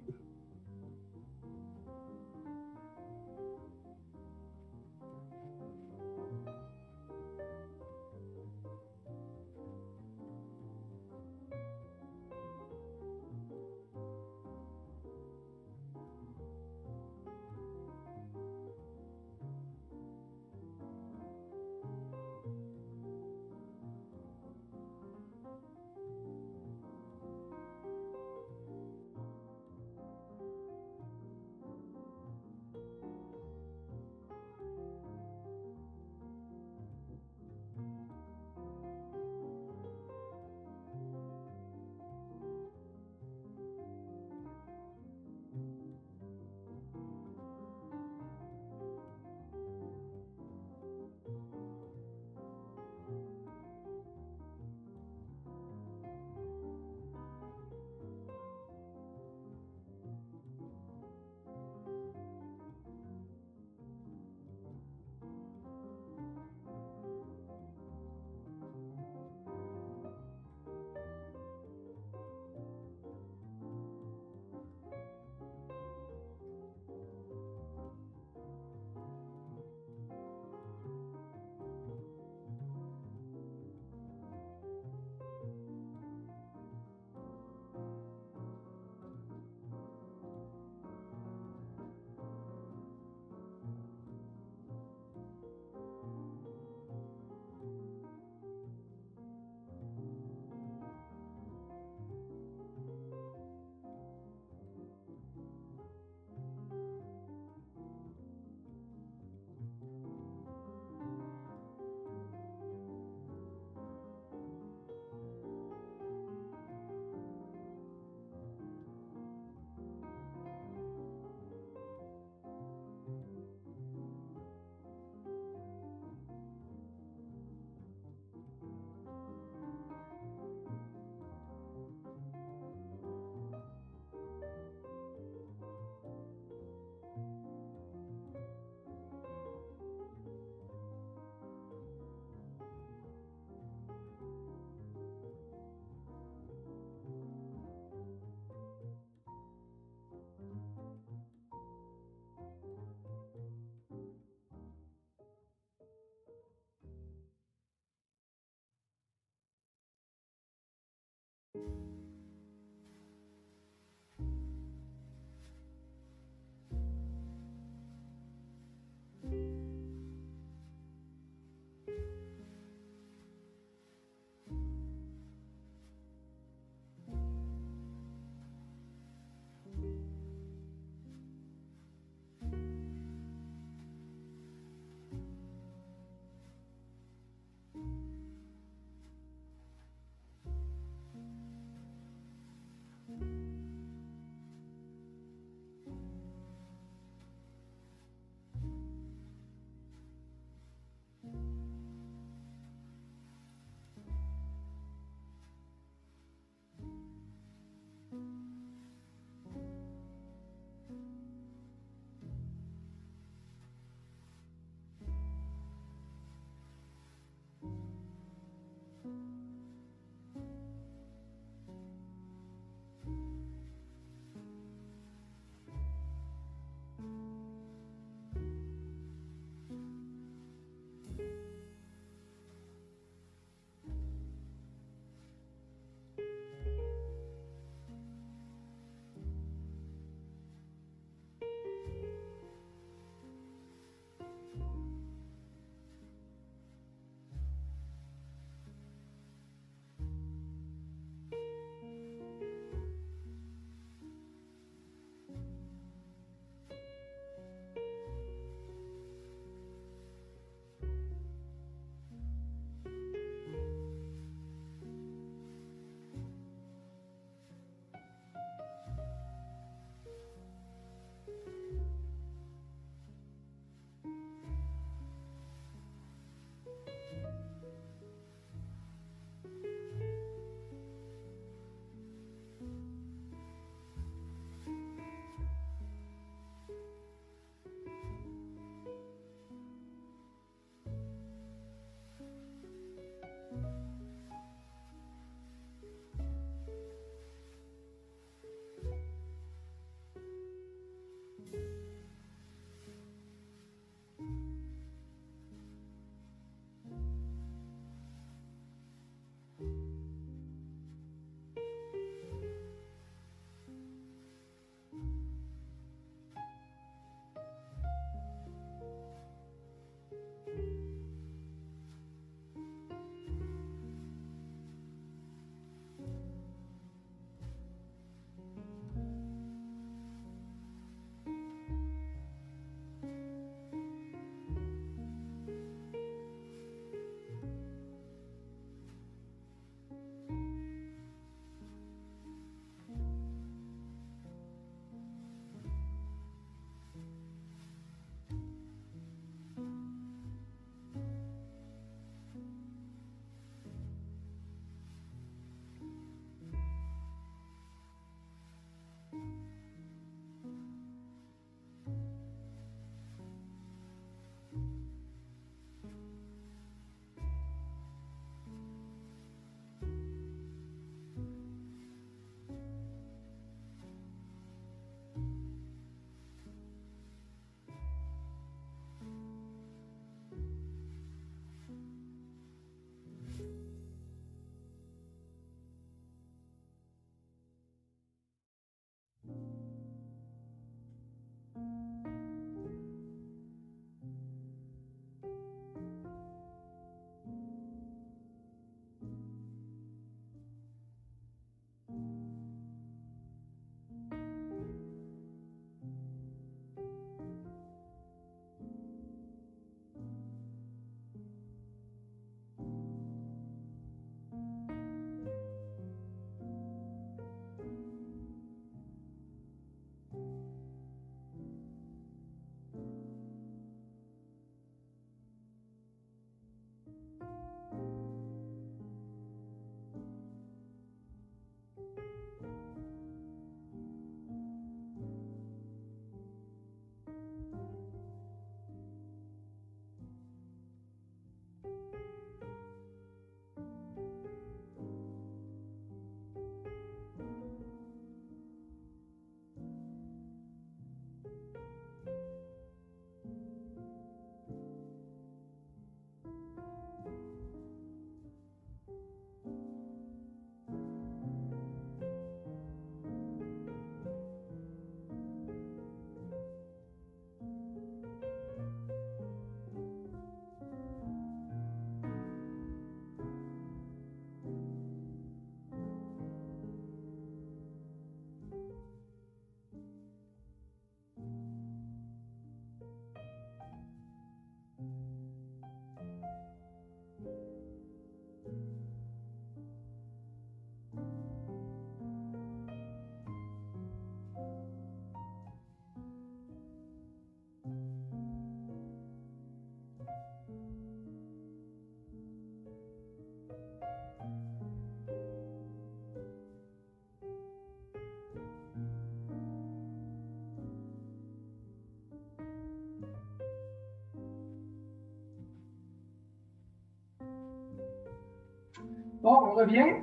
on revient.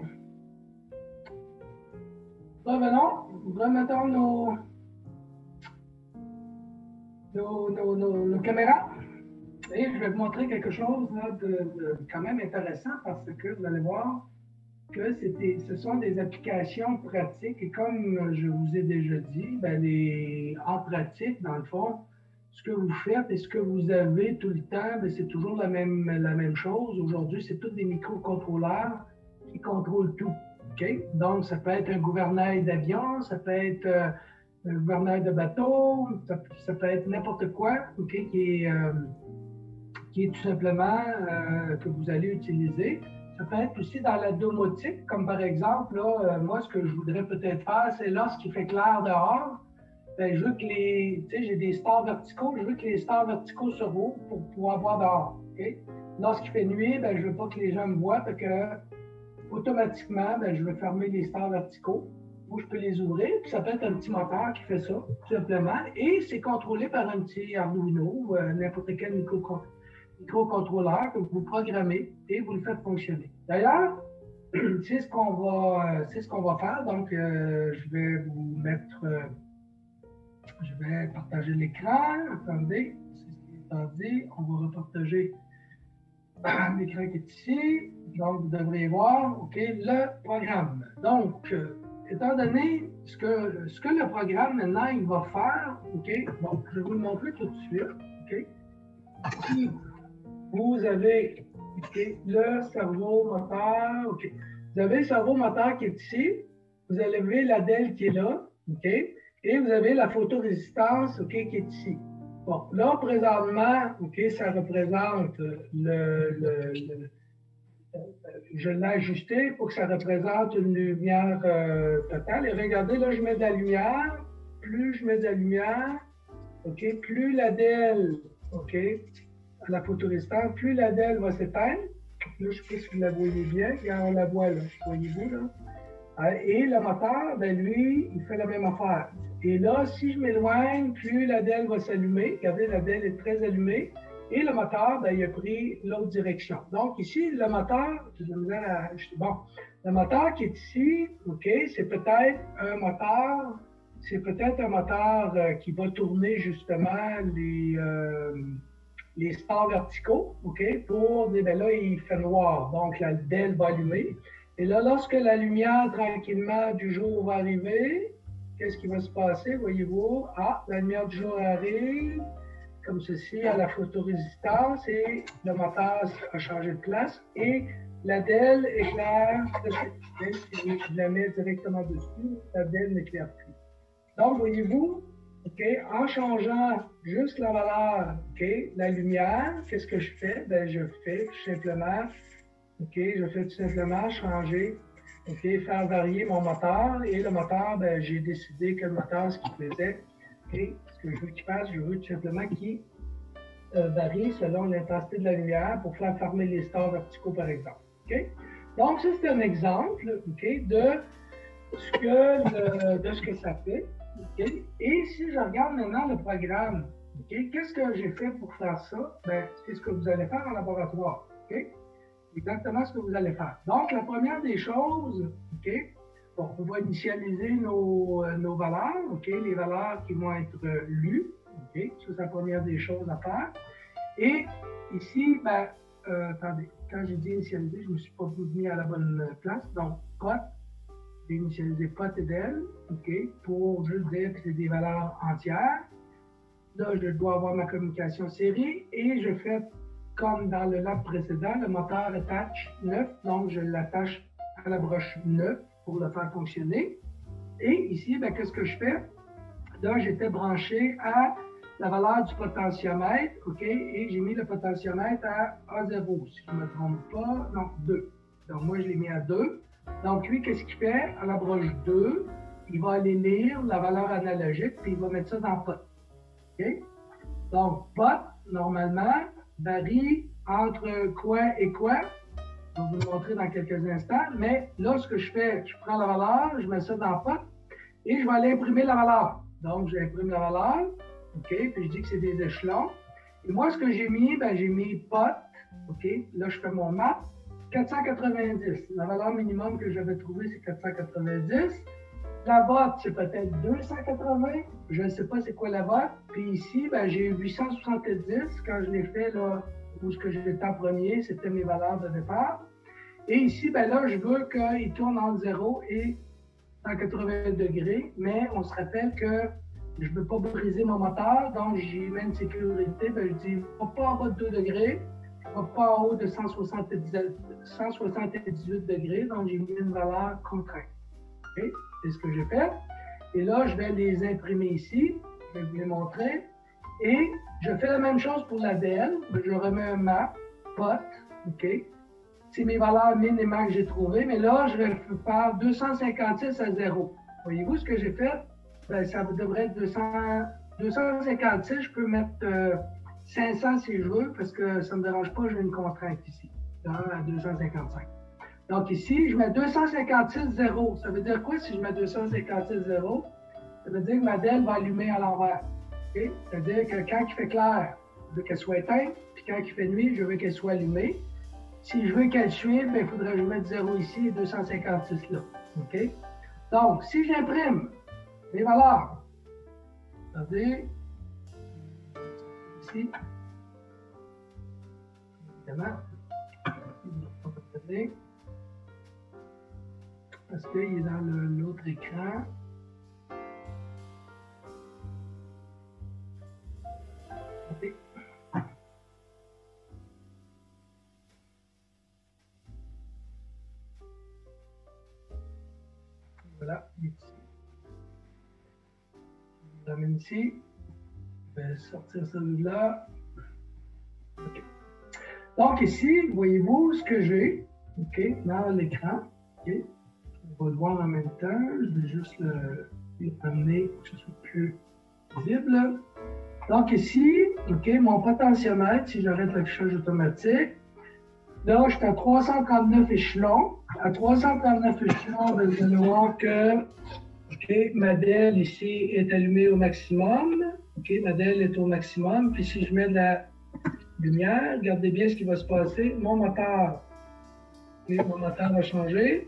Revenons, remettons nos caméras. Et je vais vous montrer quelque chose là, de quand même intéressant parce que vous allez voir que ce sont des applications pratiques et comme je vous ai déjà dit, en pratique, dans le fond, ce que vous faites et ce que vous avez tout le temps, c'est toujours la même chose. Aujourd'hui, c'est tous des microcontrôleurs qui contrôlent tout. Okay? Donc, ça peut être un gouvernail d'avion, ça peut être un gouvernail de bateau, ça peut être n'importe quoi qui est tout simplement que vous allez utiliser. Ça peut être aussi dans la domotique, comme par exemple, là, moi, ce que je voudrais peut-être faire, c'est lorsqu'il fait clair dehors, je veux que j'ai des stars verticaux, je veux que les stars verticaux se rouvrent pour pouvoir voir dehors. Okay? Lorsqu'il fait nuit, je ne veux pas que les gens me voient, parce que automatiquement, je vais fermer les stars verticaux. Moi, je peux les ouvrir, puis ça peut être un petit moteur qui fait ça, tout simplement, et c'est contrôlé par un petit Arduino ou n'importe quel microcontrôleur que vous programmez et vous le faites fonctionner. D'ailleurs, c'est ce qu'on va faire. Donc, je vais vous mettre, je vais partager l'écran. Attendez, c'est ce qui est dit. On va repartager l'écran qui est ici. Donc, vous devriez voir, OK, le programme. Donc, étant donné ce que le programme maintenant il va faire, OK, bon, je vais vous le montrer tout de suite, OK. Ici, vous avez le cerveau moteur, OK. Vous avez le cerveau moteur qui est ici, vous avez la DEL qui est là, OK, et vous avez la photorésistance, OK, qui est ici. Bon, là, présentement, OK, ça représente je l'ai ajusté pour que ça représente une lumière totale. Et regardez, là, je mets de la lumière. Plus je mets de la lumière, OK, plus la DEL, OK, à la photorésistance, plus la DEL va s'éteindre. Là, je ne sais pas si vous la voyez bien. Regarde, on la voit, là. Voyez-vous, là? Et le moteur, lui, il fait la même affaire. Et là, si je m'éloigne, plus la DEL va s'allumer. Regardez, la DEL est très allumée. Et le moteur, il a pris l'autre direction. Donc, ici, le moteur, le moteur qui est ici, OK, c'est peut-être un moteur qui va tourner justement les stars verticaux, OK, pour dire, là, il fait noir. Donc, la DEL va allumer. Et là, lorsque la lumière, tranquillement, du jour va arriver, qu'est-ce qui va se passer, voyez-vous? Ah, la lumière du jour arrive. Comme ceci, à la photorésistance et le moteur a changé de place et la DEL éclaire, je la mets directement dessus, la DEL n'éclaire plus. Donc, voyez-vous, okay, en changeant juste la valeur, okay, la lumière, qu'est-ce que je fais? Je fais tout simplement changer, okay, faire varier mon moteur et le moteur, j'ai décidé que le moteur, ce qu'il faisait, okay, ce que je veux qu'il fasse, je veux tout simplement qu'il varie selon l'intensité de la lumière pour faire fermer les stars verticaux, par exemple. Okay? Donc, ça, c'est un exemple, okay, de ce que ça fait. Okay? Et si je regarde maintenant le programme, okay, qu'est-ce que j'ai fait pour faire ça? C'est ce que vous allez faire en laboratoire. Okay? Exactement ce que vous allez faire. Donc, la première des choses, okay, bon, on va initialiser nos valeurs, okay, les valeurs qui vont être lues. Okay, ça, c'est la première des choses à faire. Et ici, attendez, quand j'ai dit initialiser, je ne me suis pas mis à la bonne place. Donc, pot, j'ai initialisé pot et DEL, okay, pour juste dire que c'est des valeurs entières. Là, je dois avoir ma communication série et je fais comme dans le lab précédent, le moteur attach 9, donc je l'attache à la broche 9 pour le faire fonctionner. Et ici, qu'est-ce que je fais? Là, j'étais branché à la valeur du potentiomètre, OK, et j'ai mis le potentiomètre à A0, si je ne me trompe pas, non, 2. Donc, moi, je l'ai mis à 2. Donc, lui, qu'est-ce qu'il fait? À la broche 2, il va aller lire la valeur analogique, puis il va mettre ça dans pot. OK? Donc, pot, normalement, varie entre quoi et quoi. Je vais vous le montrer dans quelques instants, mais là, ce que je fais, je prends la valeur, je mets ça dans pot, et je vais aller imprimer la valeur. Donc, j'imprime la valeur, OK, puis je dis que c'est des échelons. Et moi, ce que j'ai mis, j'ai mis pot, OK, là, je fais mon map, 490. La valeur minimum que j'avais trouvée, c'est 490. La botte, c'est peut-être 280. Je ne sais pas c'est quoi la botte. Puis ici, ben, j'ai 870. Quand je l'ai fait, là, où ce que j'étais en premier, c'était mes valeurs de départ. Et ici, ben là, je veux qu'il tourne entre 0 et 180 degrés. Mais on se rappelle que je ne veux pas briser mon moteur. Donc, j'y mets une sécurité. Ben, je dis, pas en bas de 2 degrés. Pas en haut de 178 degrés. Donc, j'ai mis une valeur contrainte. Okay? C'est ce que j'ai fait. Et là, je vais les imprimer ici. Je vais vous les montrer. Et je fais la même chose pour la DL. Je remets un map, pot, OK? C'est mes valeurs min et max que j'ai trouvées. Mais là, je vais faire 256 à 0. Voyez-vous ce que j'ai fait? Ben, ça devrait être 256. Je peux mettre 500 si je veux, parce que ça ne me dérange pas, j'ai une contrainte ici, à 255. Donc ici, je mets 256,0. Ça veut dire quoi si je mets 256,0? Ça veut dire que ma DEL va allumer à l'envers. Okay? C'est-à-dire que quand il fait clair, je veux qu'elle soit éteinte, puis quand il fait nuit, je veux qu'elle soit allumée. Si je veux qu'elle suive, il faudrait que je mette 0 ici et 256 là. Okay? Donc, si j'imprime les valeurs, regardez, ici, évidemment, parce qu'il est dans l'autre écran. Okay. Voilà, il est ici. Je l'amène ici. Je vais sortir celui-là. Okay. Donc ici, voyez-vous ce que j'ai, okay, dans l'écran. Okay. On va le voir en même temps. Je vais juste le ramener pour que ce soit plus visible. Donc ici, okay, mon potentiomètre, si j'arrête l'affichage automatique, là, je suis à 339 échelons. À 339 échelons, vous allez voir que okay, ma DEL ici est allumée au maximum. Okay, ma DEL est au maximum. Puis si je mets de la lumière, regardez bien ce qui va se passer. Mon moteur va changer.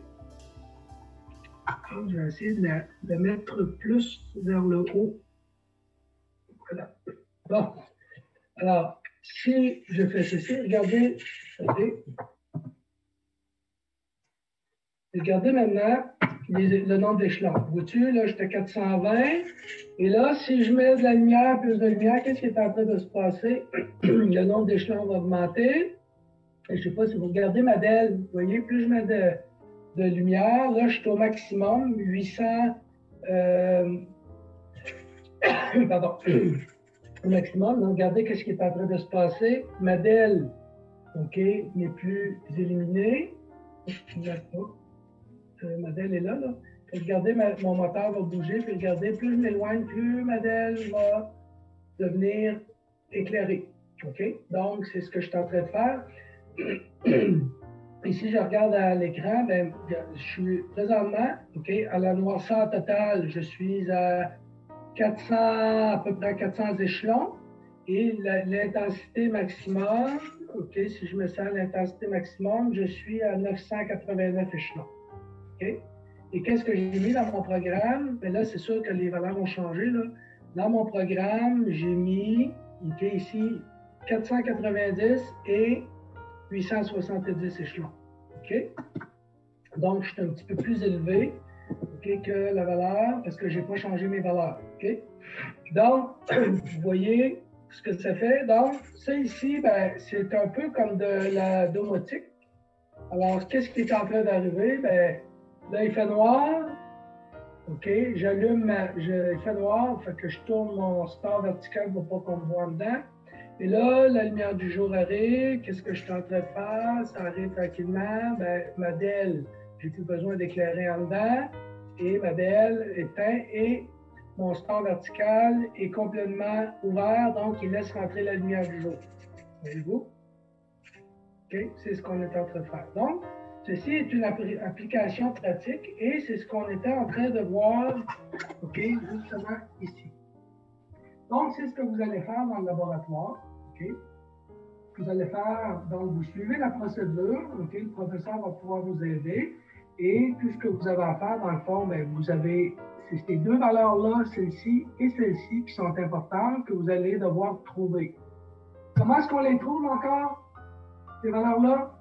Je vais essayer de la mettre plus vers le haut. Voilà. Bon. Alors, si je fais ceci, regardez. Regardez maintenant le nombre d'échelons. Vois-tu, là, j'étais à 420. Et là, si je mets de la lumière, plus de lumière, qu'est-ce qui est en train de se passer? Le nombre d'échelons va augmenter. Je ne sais pas si vous regardez ma DEL. Vous voyez, plus je mets de lumière, là, je suis au maximum, 800. Pardon. Au maximum. Donc, regardez qu'est-ce qui est en train de se passer. Ma DEL, OK, n'est plus éliminée. Ma DEL est là, là. Regardez, mon moteur va bouger, puis regardez, plus je m'éloigne, plus ma DEL va devenir éclairée. OK? Donc, c'est ce que je suis en train de faire. Et si je regarde à l'écran, ben, je suis présentement, OK, à la noirceur totale, je suis à 400, à peu près 400 échelons. Et l'intensité maximum, OK, si je me sens à l'intensité maximum, je suis à 989 échelons. OK? Et qu'est-ce que j'ai mis dans mon programme? Bien là, c'est sûr que les valeurs ont changé. Là. Dans mon programme, j'ai mis, OK, ici, 490 et 870 échelons. OK? Donc, je suis un petit peu plus élevé, OK, que la valeur parce que je n'ai pas changé mes valeurs. OK? Donc, vous voyez ce que ça fait. Donc, ça ici, ben, c'est un peu comme de la domotique. Alors, qu'est-ce qui est en train d'arriver? Ben, là, il fait noir. OK, j'allume, il fait noir, fait que je tourne mon star vertical pour pas qu'on me voit dedans. Et là, la lumière du jour arrive. Qu'est-ce que je suis en train de faire? Ça arrive tranquillement. Ben, ma DEL, j'ai plus besoin d'éclairer en dedans. Et ma DEL éteint et mon star vertical est complètement ouvert, donc il laisse rentrer la lumière du jour. Voyez-vous? OK, c'est ce qu'on est en train de faire. Donc, ceci est une application pratique et c'est ce qu'on était en train de voir, OK, justement ici. Donc, c'est ce que vous allez faire dans le laboratoire, OK? vous allez faire, donc vous suivez la procédure, OK? Le professeur va pouvoir vous aider. Et tout ce que vous avez à faire, dans le fond, bien, vous avez ces deux valeurs-là, celle-ci et celle-ci, qui sont importantes, que vous allez devoir trouver. Comment est-ce qu'on les trouve encore, ces valeurs-là?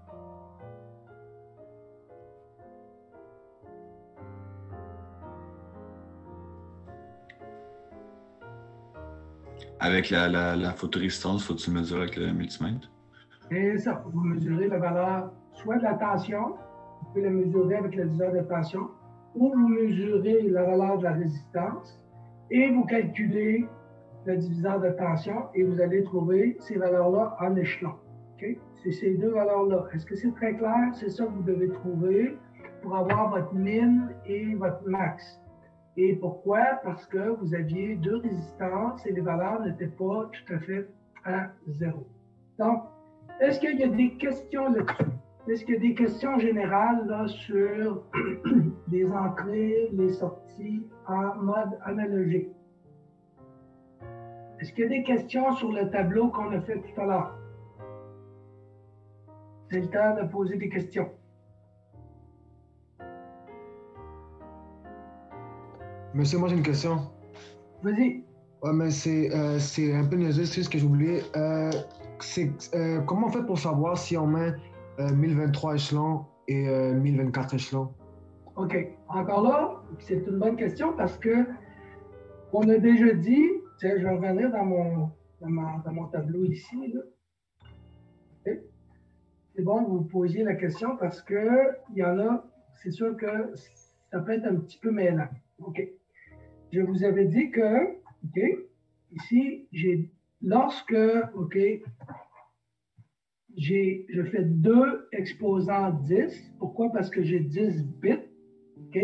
Avec la photorésistance, faut-tu mesurer avec le multimètre? Et ça, vous mesurez la valeur soit de la tension, vous pouvez la mesurer avec le diviseur de tension, ou vous mesurez la valeur de la résistance et vous calculez le diviseur de tension et vous allez trouver ces valeurs-là en échelon. Okay? C'est ces deux valeurs-là. Est-ce que c'est très clair? C'est ça que vous devez trouver pour avoir votre min et votre max. Et pourquoi? Parce que vous aviez deux résistances et les valeurs n'étaient pas tout à fait à zéro. Donc, est-ce qu'il y a des questions là-dessus? Est-ce qu'il y a des questions générales là, sur les entrées, les sorties en mode analogique? Est-ce qu'il y a des questions sur le tableau qu'on a fait tout à l'heure? C'est le temps de poser des questions. Monsieur, moi j'ai une question. Vas-y. Ouais, mais c'est un peu niaiseux, c'est ce que j'ai oublié. Comment on fait pour savoir si on met 1023 échelons et 1024 échelons? OK. Encore là, c'est une bonne question parce que on a déjà dit, tiens, je vais revenir dans mon tableau ici. Là. Okay. C'est bon que vous posiez la question parce que il y en a, c'est sûr que ça peut être un petit peu mêlant. OK. Je vous avais dit que, OK, ici, lorsque, OK, je fais 2 exposants 10. Pourquoi? Parce que j'ai 10 bits. OK?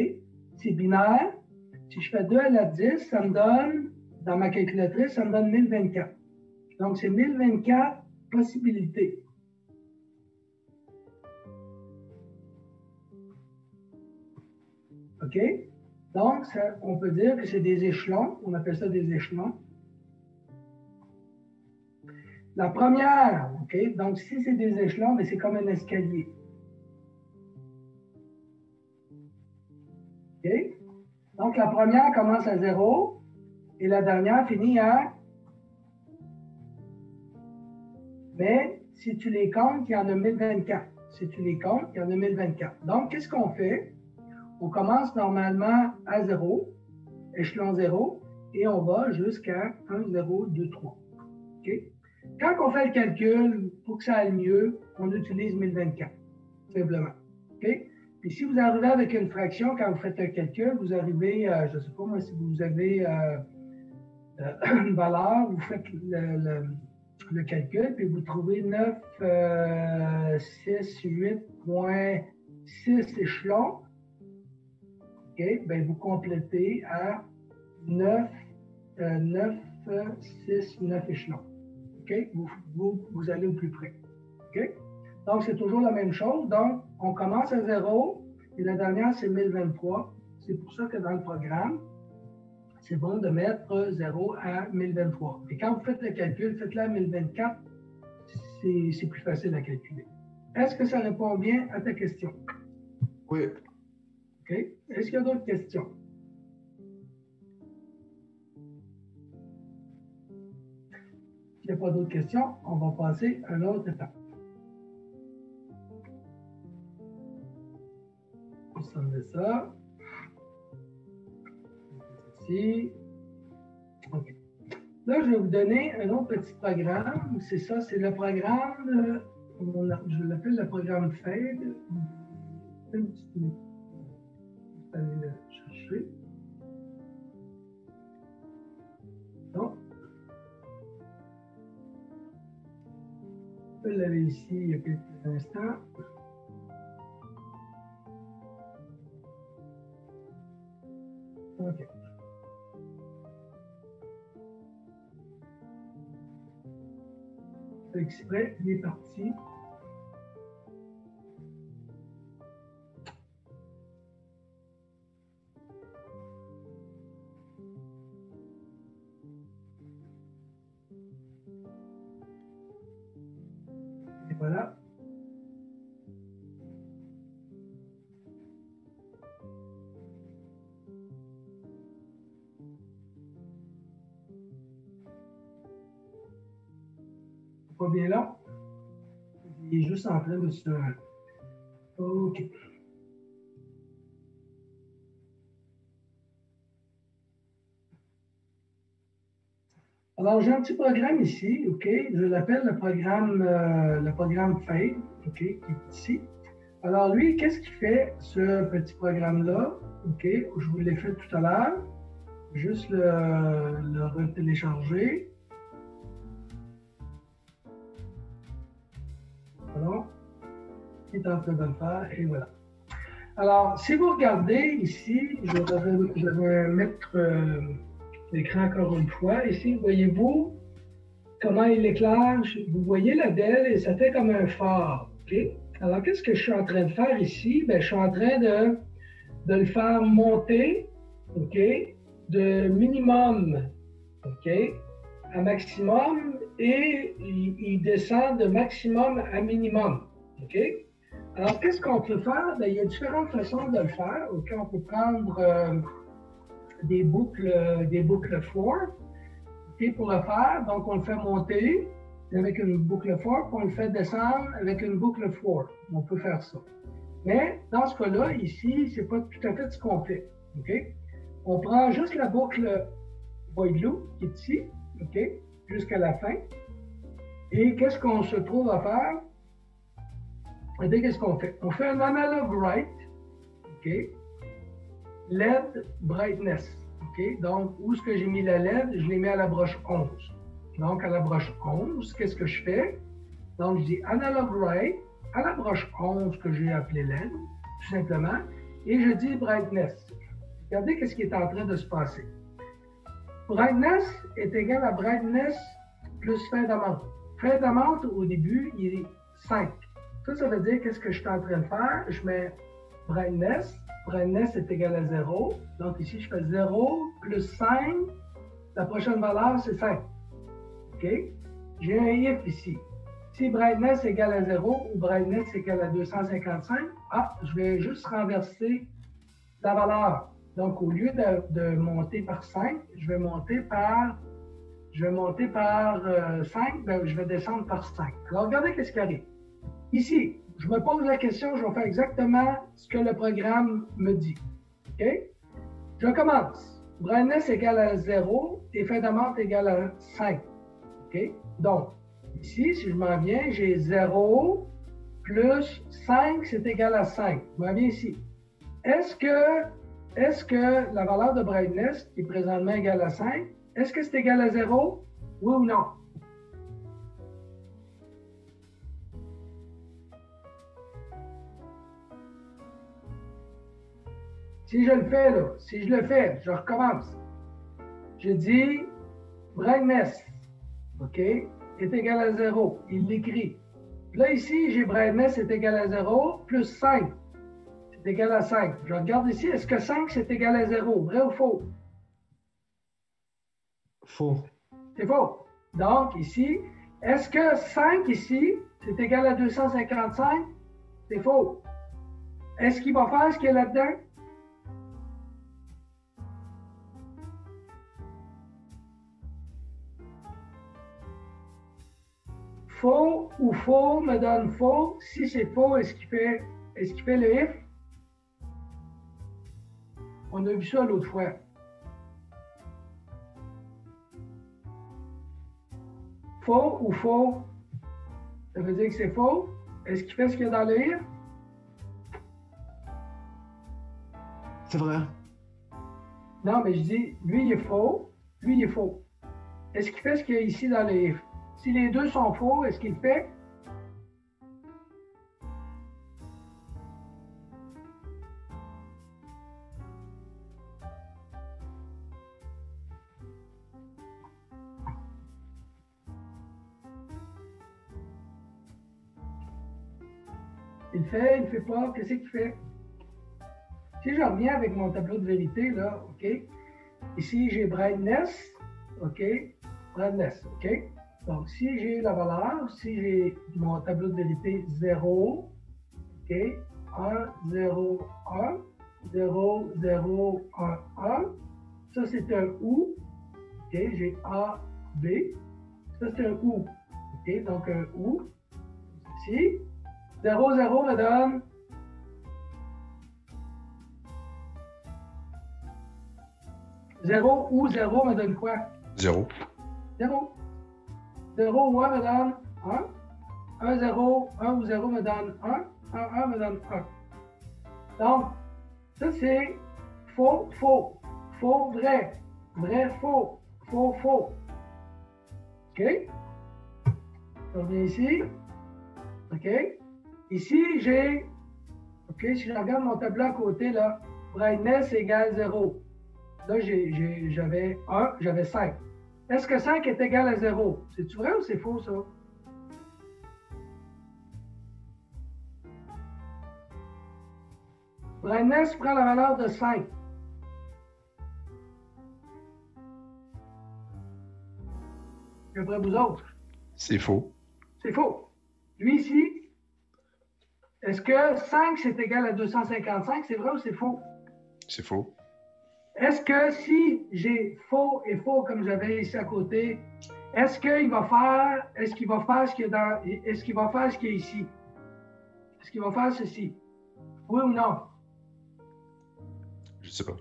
C'est binaire. Si je fais 2 à la 10, ça me donne, dans ma calculatrice, ça me donne 1024. Donc, c'est 1024 possibilités. OK? Donc, ça, on peut dire que c'est des échelons. On appelle ça des échelons. La première, OK? Donc, si c'est des échelons, mais c'est comme un escalier. OK? Donc, la première commence à 0 et la dernière finit à... Mais si tu les comptes, il y en a 1024. Si tu les comptes, il y en a 1024. Donc, qu'est-ce qu'on fait? On commence normalement à 0, échelon 0, et on va jusqu'à 1, 0, 2, 3. OK? Quand on fait le calcul, pour que ça aille mieux, on utilise 1024, simplement. OK? Puis si vous arrivez avec une fraction, quand vous faites un calcul, vous arrivez, je ne sais pas moi, si vous avez une valeur, vous faites le calcul, puis vous trouvez 968.6 échelons. OK? Bien, vous complétez à 9, 6, 9 échelons. OK? Vous allez au plus près. OK? Donc, c'est toujours la même chose. Donc, on commence à 0 et la dernière, c'est 1023. C'est pour ça que dans le programme, c'est bon de mettre 0 à 1023. Et quand vous faites le calcul, faites-le à 1024. C'est plus facile à calculer. Est-ce que ça répond bien à ta question? Oui. OK? Est-ce qu'il y a d'autres questions? S'il n'y a pas d'autres questions, on va passer à l'autre étape. On s'en met ça. Ici. OK. Là, je vais vous donner un autre petit programme. C'est ça, c'est le programme, je l'appelle le programme FADE. Une petite minute. Vous allez le chercher. Donc, je l'avais ici il y a quelques instants. OK. Exprès, il est parti. pas bien long. Il est juste en train de se... OK. Alors, j'ai un petit programme ici, OK? Je l'appelle le programme Fade, OK, qui est ici. Alors, lui, qu'est-ce qu'il fait, ce petit programme-là? OK, je vous l'ai fait tout à l'heure. Juste le retélécharger. Voilà. Il est en train de le faire, et voilà. Alors, si vous regardez ici, je vais mettre l'écran encore une fois. Ici, voyez-vous comment il éclaire? Vous voyez la DEL et ça fait comme un phare. OK? Alors, qu'est-ce que je suis en train de faire ici? Bien, je suis en train de le faire monter, OK, de minimum, OK, à maximum, et il descend de maximum à minimum, OK? Alors, qu'est-ce qu'on peut faire? Bien, il y a différentes façons de le faire. OK, on peut prendre des boucles for, OK, pour le faire. Donc, on le fait monter avec une boucle for, puis on le fait descendre avec une boucle for. On peut faire ça. Mais dans ce cas-là, ici, c'est pas tout à fait ce qu'on fait. OK? On prend juste la boucle void loop qui est ici, OK, jusqu'à la fin. Et qu'est-ce qu'on se trouve à faire? Regardez qu'est-ce qu'on fait. On fait un analog write, OK, LED brightness, OK. Donc, où est-ce que j'ai mis la LED? Je l'ai mis à la broche 11. Donc, à la broche 11, qu'est-ce que je fais? Donc, je dis analog write à la broche 11 que j'ai appelée LED, tout simplement, et je dis brightness. Regardez qu'est-ce qui est en train de se passer. Brightness est égal à brightness plus fade amount. Fade amount, au début, il est 5. Ça veut dire qu'est-ce que je suis en train de faire? Je mets brightness. Brightness est égal à 0. Donc ici, je fais 0 plus 5. La prochaine valeur, c'est 5. OK? J'ai un if ici. Si brightness est égal à 0 ou brightness est égal à 255, je vais juste renverser la valeur. Donc, au lieu de monter par 5, je vais monter par 5, ben, je vais descendre par 5. Alors, regardez ce qui arrive. Ici, je me pose la question, je vais faire exactement ce que le programme me dit. OK? Je commence. Brightness égale à 0 et fade amount égale à 5. OK? Donc, ici, si je m'en viens, j'ai 0 plus 5, c'est égal à 5. Je m'en viens ici. Est-ce que la valeur de brightness, qui est présentement égale à 5, est-ce que c'est égal à 0? Oui ou non? Si je le fais, je recommence. Je dis brightness, OK, est égal à 0. Il l'écrit. Là, ici, j'ai brightness est égal à 0 plus 5. C'est égal à 5. Je regarde ici, est-ce que 5 c'est égal à 0? Vrai ou faux? Faux. C'est faux. Donc, ici, est-ce que 5 ici, c'est égal à 255? C'est faux. Est-ce qu'il va faire ce qu'il y a là-dedans? Faux ou faux me donne faux. Si c'est faux, est-ce qu'il fait le if? On a vu ça l'autre fois. Faux ou faux? Ça veut dire que c'est faux. Est-ce qu'il fait ce qu'il y a dans le if? C'est vrai. Non, mais je dis, lui, il est faux. Lui, il est faux. Est-ce qu'il fait ce qu'il y a ici dans le if? Si les deux sont faux, est-ce qu'il fait? Il fait pas, qu'est-ce qu'il fait? Si je reviens avec mon tableau de vérité, là, OK? Ici, j'ai brightness, OK? Brightness, OK? Donc, si j'ai la valeur, si j'ai mon tableau de vérité 0, OK? 1, 0, 1, 0, 0, 1, 1. Ça, c'est un OU. OK? J'ai A, B. Ça, c'est un OU. OK? OK, donc ou, ici. 0, 0 me donne 0 ou 0 me donne quoi? 0. 0. 0 ou 1 me donne 1. 1, 0, 1 ou 0 me donne 1. 1, 1 me donne 1. Donc, ça c'est faux, faux. Faux, vrai. Vrai, faux. Faux, faux. OK? Je reviens ici. OK? Ici, j'ai... OK, si je regarde mon tableau à côté, là, brightness égale 0. Là, j'avais 1, j'avais 5. Est-ce que 5 est égal à 0? C'est-tu vrai ou c'est faux, ça? Brightness prend la valeur de 5. Après vous autres. C'est faux. C'est faux. Lui ici, est-ce que 5 c'est égal à 255? C'est vrai ou c'est faux? C'est faux. Est-ce que si j'ai faux et faux comme j'avais ici à côté, est-ce qu'il va faire ce qu'il y a ici? Est-ce qu'il va faire ceci? Oui ou non? Je sais pas.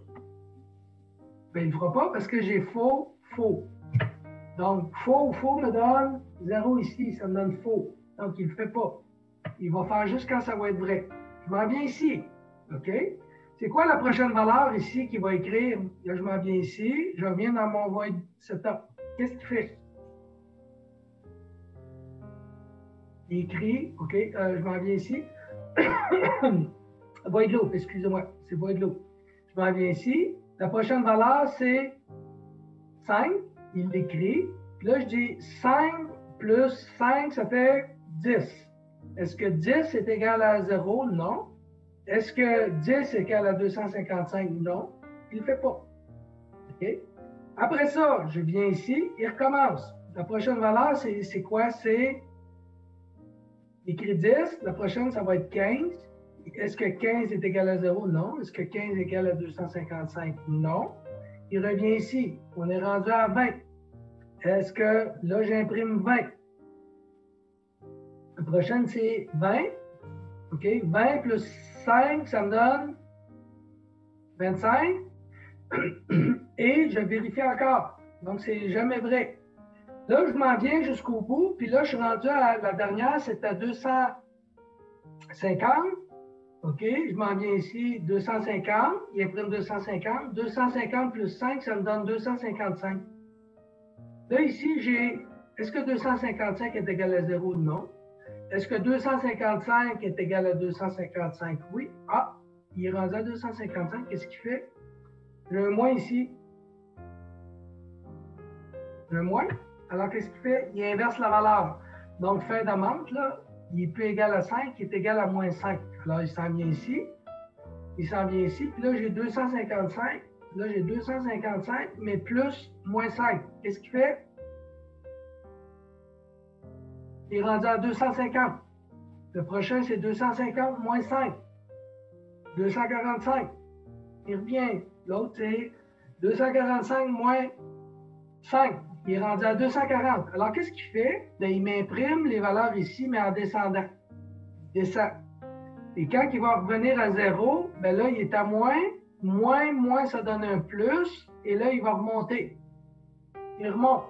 Ben, il ne le fera pas parce que j'ai faux, faux. Donc, faux ou faux me donne 0 ici, ça me donne faux. Donc, il ne le fait pas. Il va faire juste quand ça va être vrai. Je m'en viens ici. OK? C'est quoi la prochaine valeur ici qu'il va écrire? Là, je m'en viens ici. Je reviens dans mon void setup. Qu'est-ce qu'il fait? Il écrit, OK, je m'en viens ici. Void loop, excusez-moi, c'est void loop. Je m'en viens ici. La prochaine valeur, c'est 5. Il l'écrit. Puis là, je dis 5 plus 5, ça fait 10. Est-ce que 10 est égal à 0? Non. Est-ce que 10 est égal à 255? Non. Il ne le fait pas. OK? Après ça, je viens ici, il recommence. La prochaine valeur, c'est quoi? C'est écrit 10. La prochaine, ça va être 15. Est-ce que 15 est égal à 0? Non. Est-ce que 15 est égal à 255? Non. Il revient ici. On est rendu à 20. Est-ce que là, j'imprime 20? La prochaine, c'est 20. OK? 20 plus 5, ça me donne 25. Et je vérifie encore. Donc, c'est jamais vrai. Là, je m'en viens jusqu'au bout. Puis là, je suis rendu à la dernière, c'est à 250. OK, je m'en viens ici, 250, il imprime 250. 250 plus 5, ça me donne 255. Là, ici, j'ai, est-ce que 255 est égal à 0? Non. Est-ce que 255 est égal à 255? Oui. Ah, il est rendu à 255, qu'est-ce qu'il fait? J'ai un moins ici. J'ai un moins. Alors, qu'est-ce qu'il fait? Il inverse la valeur. Donc, fin d'amende, là, il est plus égal à 5, il est égal à moins 5. Alors, il s'en vient ici. Il s'en vient ici. Puis là, j'ai 255. Là, j'ai 255, mais plus moins 5. Qu'est-ce qu'il fait? Il est rendu à 250. Le prochain, c'est 250 moins 5. 245. Il revient. L'autre, c'est 245 moins 5. Il est rendu à 240. Alors, qu'est-ce qu'il fait? Bien, il m'imprime les valeurs ici, mais en descendant. Il descend. Et quand il va revenir à 0, bien là, il est à moins. Moins, ça donne un plus. Et là, il va remonter. Il remonte.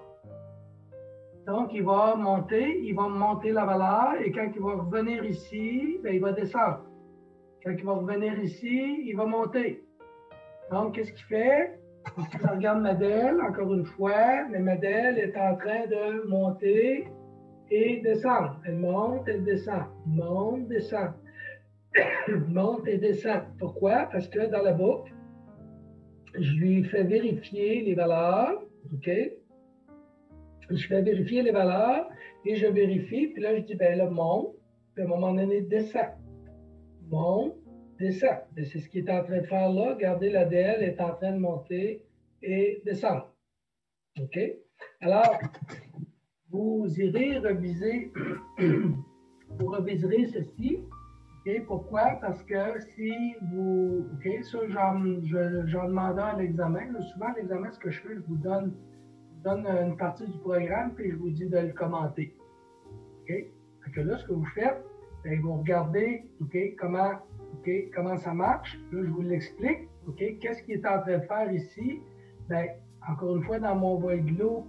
Donc, il va me monter la valeur. Et quand il va revenir ici, bien, il va descendre. Quand il va revenir ici, il va monter. Donc, qu'est-ce qu'il fait? Si je regarde Madel, encore une fois, mais Madel est en train de monter et descendre. Elle monte, elle descend. Monte, descend. Monte et descend. Pourquoi? Parce que dans la boucle, je lui fais vérifier les valeurs. OK? Je fais vérifier les valeurs et je vérifie. Puis là, je dis, ben là, monte. Puis à un moment donné, descend. Monte. Descend. C'est ce qu'il est en train de faire là. Regardez, l'ADL est en train de monter et descendre. OK? Alors, vous irez reviser, vous reviserez ceci. OK? Pourquoi? Parce que si vous... OK? Ça, j'en demande à l'examen. Souvent, à l'examen, ce que je fais, je vous donne une partie du programme puis je vous dis de le commenter. OK? Fait que là, ce que vous faites, bien, vous regardez comment ça marche. Là, je vous l'explique. OK? Qu'est-ce qu'il est en train de faire ici? Bien, encore une fois, dans mon Voigtglo,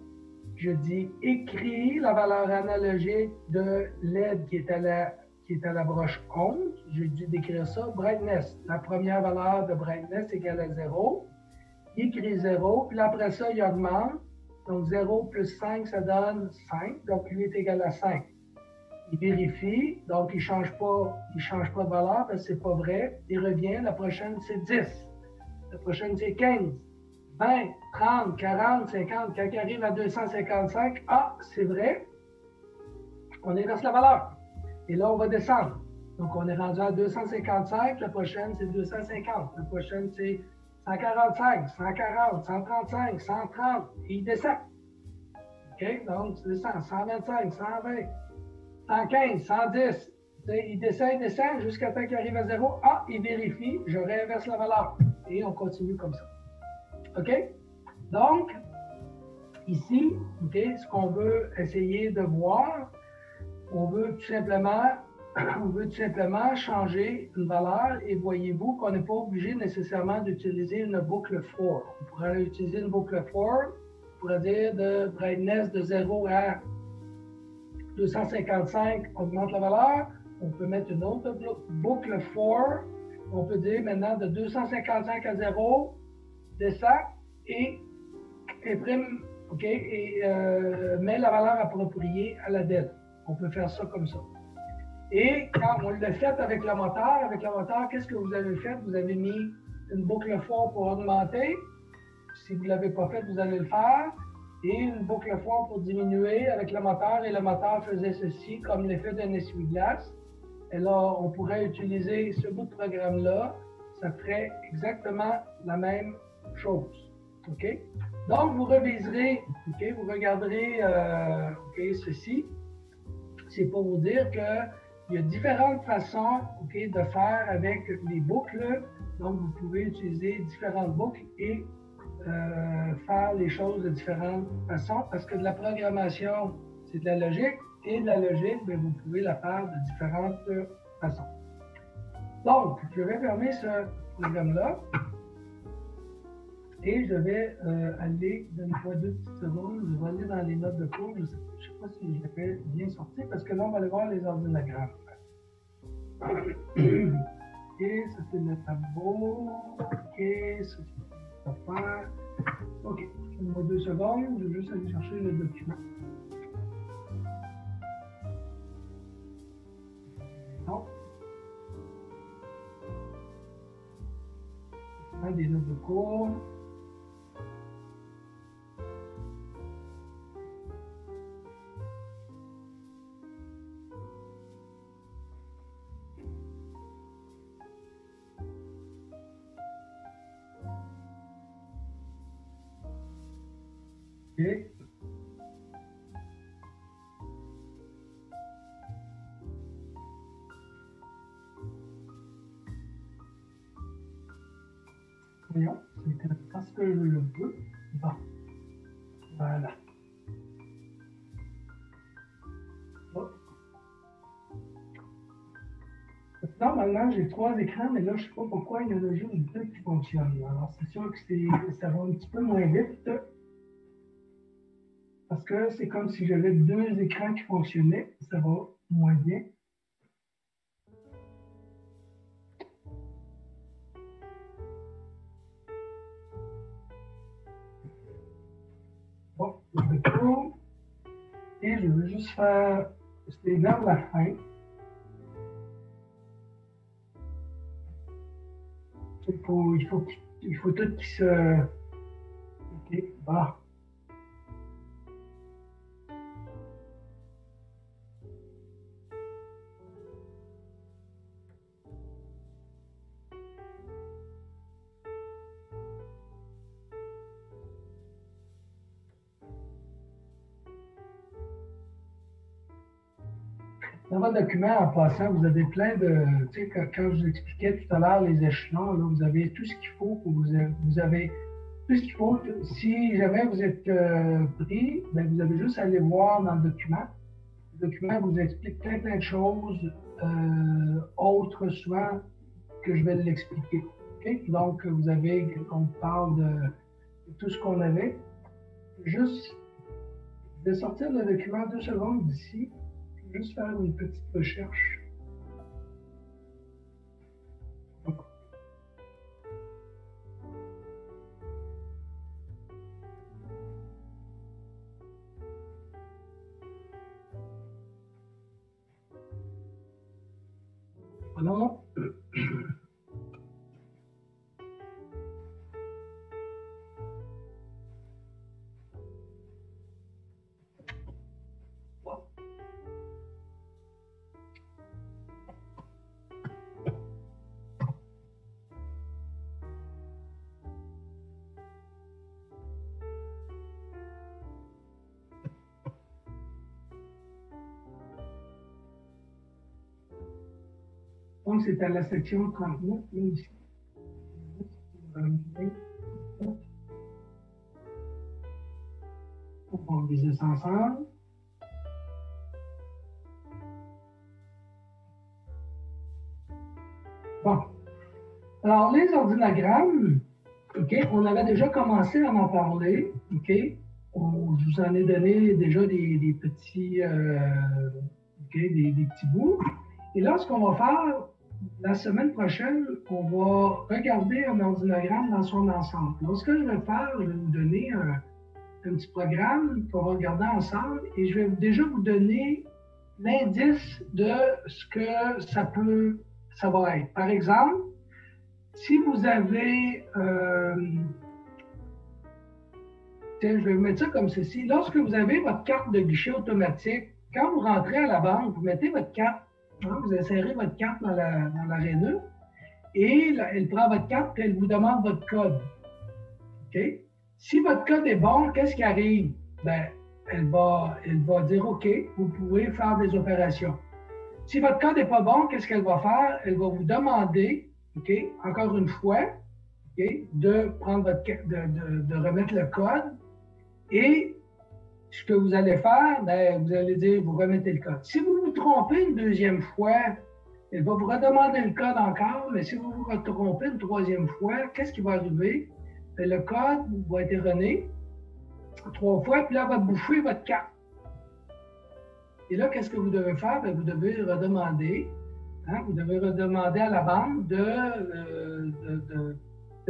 je dis écris la valeur analogique de LED qui est à la broche 11. J'ai dû décrire ça. Brightness. La première valeur de brightness égale à 0. Il écrit 0, puis après ça, il augmente. Donc 0 plus 5, ça donne 5. Donc lui est égal à 5. Il vérifie, donc il ne change pas de valeur parce que ce n'est pas vrai. Il revient, la prochaine c'est 10. La prochaine c'est 15. 20, 30, 40, 50, quand il arrive à 255, ah, c'est vrai, on inverse la valeur. Et là, on va descendre. Donc, on est rendu à 255, la prochaine, c'est 250. La prochaine, c'est 145, 140, 135, 130, et il descend. OK? Donc, tu descends, 125, 120, 115, 110. Il descend jusqu'à temps qu'il arrive à 0. Ah, il vérifie, je réinverse la valeur. Et on continue comme ça. OK? Donc, ici, OK, ce qu'on veut essayer de voir, on veut tout simplement changer une valeur et voyez-vous qu'on n'est pas obligé nécessairement d'utiliser une boucle for. On pourrait utiliser une boucle for, on pourrait dire de brightness de 0 à 255 augmente la valeur. On peut mettre une autre boucle for. On peut dire maintenant de 255 à 0, descend et imprime, OK, et met la valeur appropriée à la dette. On peut faire ça comme ça. Et quand on le fait avec le moteur, qu'est-ce que vous avez fait? Vous avez mis une boucle for pour augmenter. Si vous ne l'avez pas fait, vous allez le faire. Et une boucle for pour diminuer avec le moteur. Et le moteur faisait ceci comme l'effet d'un essuie-glace. Et là, on pourrait utiliser ce bout de programme-là. Ça ferait exactement la même chose. OK? Donc, vous reviserez, OK? Vous regarderez ceci. C'est pour vous dire qu'il y a différentes façons, OK, de faire avec les boucles. Donc, vous pouvez utiliser différentes boucles et faire les choses de différentes façons parce que de la programmation, c'est de la logique et de la logique, bien, vous pouvez la faire de différentes façons. Donc, je vais fermer ce programme-là. Et je vais aller, donne-moi 2 petites secondes, je vais aller dans les notes de cours. Je ne sais pas si je l'ai bien sorti parce que là, on va aller voir les ordinogrammes. OK, ça c'est le tableau. OK, ça c'est l'affaire. OK, donne-moi 2 secondes, je vais juste aller chercher le document. Non. Des notes de cours. OK. Voyons, c'est parce que je le veux. Bon. Voilà. Oh. Normalement, j'ai 3 écrans, mais là, je ne sais pas pourquoi il y en a juste 2 qui fonctionnent. Alors, c'est sûr que ça va un petit peu moins vite. Parce que c'est comme si j'avais 2 écrans qui fonctionnaient. Ça va moins bien. Bon, je tourne. Et je veux juste faire. C'est vers la fin. Il faut tout qui se. OK, bah. Dans votre document, en passant, vous avez plein de. Tu sais, quand je vous expliquais tout à l'heure les échelons, là, vous avez tout ce qu'il faut. Vous avez tout ce qu'il faut. Si jamais vous êtes pris, bien, vous avez juste à aller voir dans le document. Le document vous explique plein de choses autres souvent que je vais l'expliquer. Okay? Donc, on parle de tout ce qu'on avait. Juste, je vais sortir le document 2 secondes d'ici. Je vais juste faire une petite recherche. Non. Donc, c'est à la section 39, là, ici. On va viser ça ensemble. Bon. Alors, les ordinogrammes, OK, on avait déjà commencé à en parler, OK? Je vous en ai donné déjà des petits, des petits bouts. Et là, ce qu'on va faire, la semaine prochaine, on va regarder un ordinogramme dans son ensemble. Alors, ce que je vais faire, je vais vous donner un petit programme qu'on va regarder ensemble et je vais déjà vous donner l'indice de ce que ça va être. Par exemple, si vous avez, je vais vous mettre ça comme ceci. Lorsque vous avez votre carte de guichet automatique, quand vous rentrez à la banque, vous mettez votre carte. Vous insérez votre carte dans la rainure et elle prend votre carte et elle vous demande votre code. OK? Si votre code est bon, qu'est-ce qui arrive? Ben, elle va dire OK, vous pouvez faire des opérations. Si votre code n'est pas bon, qu'est-ce qu'elle va faire? Elle va vous demander, OK, encore une fois, OK, de prendre de remettre le code et ce que vous allez faire, ben, vous allez dire, vous remettez le code. Si vous vous trompez une deuxième fois, elle va vous redemander le code encore, mais si vous vous retrompez une troisième fois, qu'est-ce qui va arriver? Ben, le code va être erroné 3 fois, puis là, elle va bouffer votre carte. Et là, qu'est-ce que vous devez faire? Ben, vous devez redemander, vous devez redemander à la banque de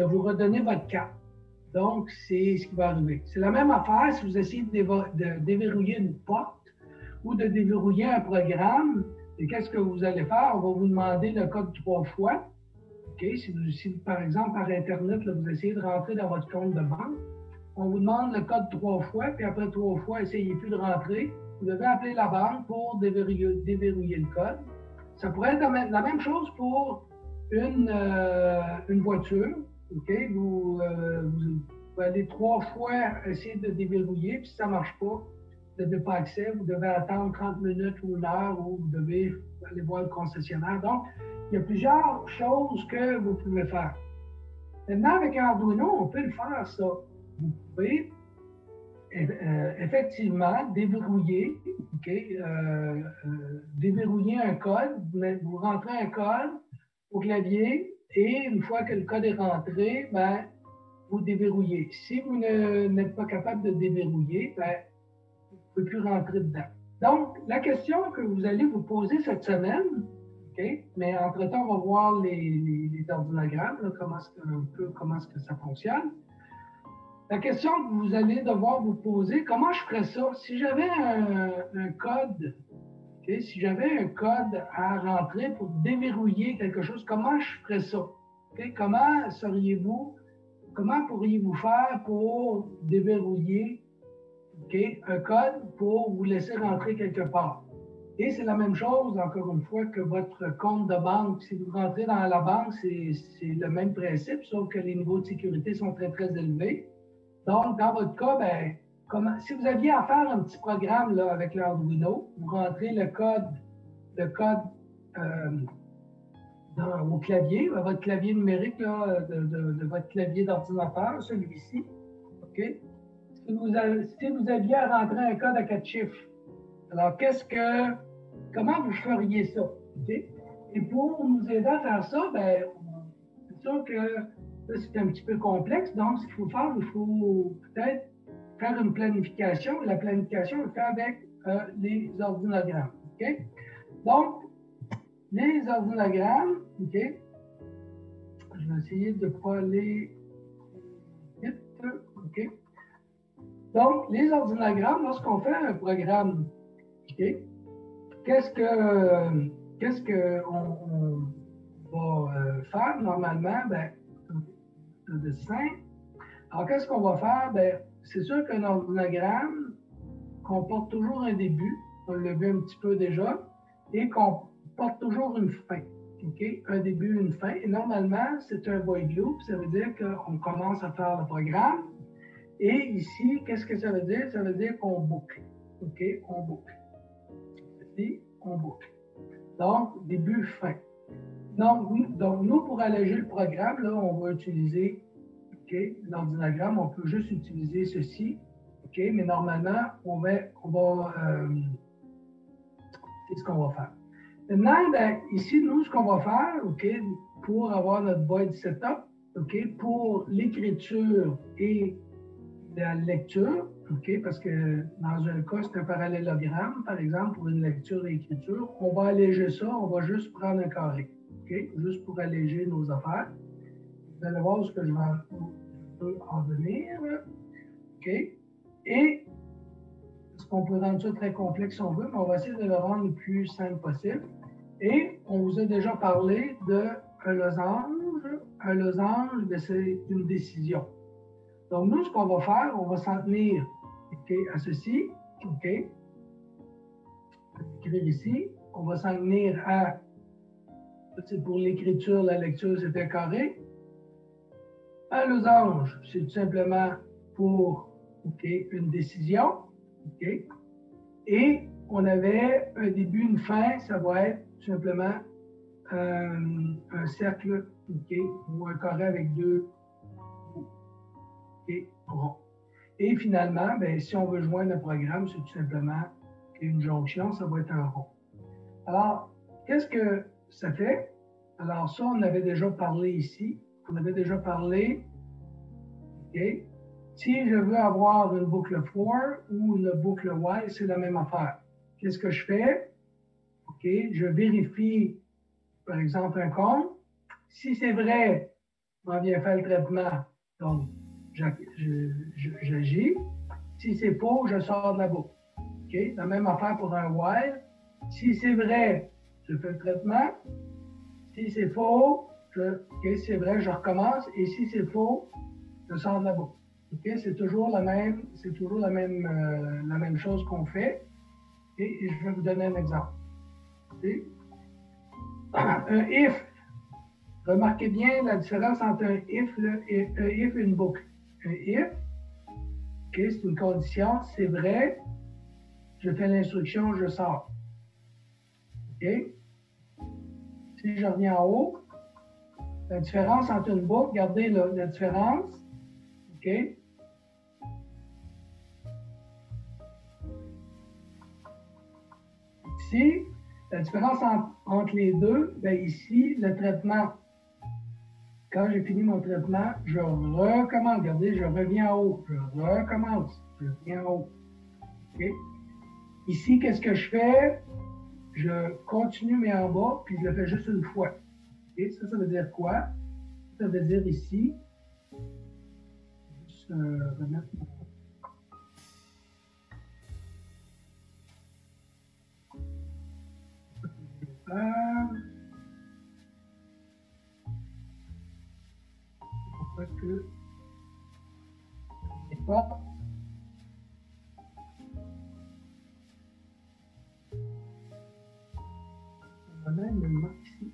vous redonner votre carte. Donc, c'est ce qui va arriver. C'est la même affaire si vous essayez de déverrouiller une porte ou de déverrouiller un programme. Et qu'est-ce que vous allez faire? On va vous demander le code 3 fois. Okay? Si par exemple, par Internet, là, vous essayez de rentrer dans votre compte de banque, on vous demande le code 3 fois, puis après 3 fois, essayez plus de rentrer. Vous devez appeler la banque pour déverrouiller le code. Ça pourrait être la même chose pour une voiture. OK? Vous allez 3 fois essayer de déverrouiller, puis si ça ne marche pas, vous n'avez pas accès, vous devez attendre 30 minutes ou 1 heure, ou vous devez aller voir le concessionnaire. Donc, il y a plusieurs choses que vous pouvez faire. Maintenant, avec Arduino, on peut le faire, ça. Vous pouvez effectivement déverrouiller, déverrouiller un code, vous rentrez un code au clavier, et une fois que le code est rentré, ben, vous déverrouillez. Si vous n'êtes pas capable de déverrouiller, ben, vous ne pouvez plus rentrer dedans. Donc, la question que vous allez vous poser cette semaine, mais entre-temps, on va voir les ordinogrammes, là, comment est-ce que ça fonctionne. La question que vous allez devoir vous poser, comment je ferais ça? Si j'avais un code, si j'avais un code à rentrer pour déverrouiller quelque chose, comment je ferais ça? Comment pourriez-vous faire pour déverrouiller un code pour vous laisser rentrer quelque part? Et c'est la même chose, encore une fois, que votre compte de banque. Si vous rentrez dans la banque, c'est le même principe, sauf que les niveaux de sécurité sont très, très élevés. Donc, dans votre cas, ben, si vous aviez à faire un petit programme là, avec l'Arduino, vous rentrez le code au clavier, votre clavier numérique là, de votre clavier d'ordinateur, celui-ci. OK? Si vous aviez à rentrer un code à 4 chiffres, Alors, comment vous feriez ça? Okay? Et pour nous aider à faire ça, ben, c'est sûr que c'est un petit peu complexe. Donc, ce qu'il faut faire, il faut peut-être faire une planification. La planification est faite avec les ordinogrammes. Okay? Donc, les ordinogrammes, OK? Je vais essayer de ne pas aller vite. OK? Donc, les ordinogrammes, lorsqu'on fait un programme, OK? Qu'est-ce qu'on va faire normalement? Ben, un dessin. Alors, qu'est-ce qu'on va faire? Ben, c'est sûr qu'un ordinogramme comporte toujours un début, on l'a vu un petit peu déjà, et comporte toujours une fin. Okay? Un début, une fin. Et normalement, c'est un void loop, ça veut dire qu'on commence à faire le programme. Et ici, qu'est-ce que ça veut dire? Ça veut dire qu'on boucle. OK? On boucle. Ici, on boucle. Donc, début, fin. Donc, nous, pour alléger le programme, là, on va utiliser l'ordinogramme. On peut juste utiliser ceci. OK? Mais normalement, c'est ce qu'on va faire. Maintenant, ben, ici, nous, ce qu'on va faire, OK, pour avoir notre void setup, OK, pour l'écriture et la lecture, OK, parce que dans un cas, c'est un parallélogramme, par exemple, pour une lecture et écriture, on va alléger ça, on va juste prendre un carré, OK, juste pour alléger nos affaires. Vous allez voir ce que je peux en venir, OK, et parce qu'on peut rendre ça très complexe si on veut, mais on va essayer de le rendre le plus simple possible. Et on vous a déjà parlé d'un losange. Un losange, c'est une décision. Donc, nous, ce qu'on va faire, on va s'en tenir à ceci. OK? Écrire ici. On va s'en tenir à. C'est pour l'écriture, la lecture, c'est un carré. Un losange, c'est tout simplement pour une décision. OK? Et on avait un début, une fin, ça va être tout simplement un cercle ou un carré avec deux ronds. Et finalement, ben, si on veut joindre le programme, c'est tout simplement une jonction, ça va être un rond. Alors, qu'est-ce que ça fait? Alors, ça, on avait déjà parlé ici. On avait déjà parlé, OK? Si je veux avoir une boucle for ou une boucle while, c'est la même affaire. Qu'est-ce que je fais? OK, je vérifie, par exemple, un compte. Si c'est vrai, on vient faire le traitement. Donc, j'agis. Si c'est faux, je sors de la boucle. OK? La même affaire pour un while. Si c'est vrai, je fais le traitement. Si c'est faux, si c'est vrai, je recommence. Et si c'est faux, je sors de la boucle. Okay? C'est toujours la même chose qu'on fait. Et je vais vous donner un exemple. Okay? Un if, remarquez bien la différence entre un if et une boucle. Un if, c'est une condition, c'est vrai, je fais l'instruction, je sors. Okay? Si je reviens en haut, la différence entre une boucle, regardez la différence. OK? Ici, la différence entre les deux, bien ici, le traitement. Quand j'ai fini mon traitement, je recommence. Regardez, je reviens en haut. Je recommence. Je reviens en haut. OK? Ici, qu'est-ce que je fais? Je continue, mais en bas, puis je le fais juste une fois. OK? Ça veut dire quoi? Ça veut dire ici, juste remettre mon... Pourquoi que... Et pas... Voilà, il me manque ici.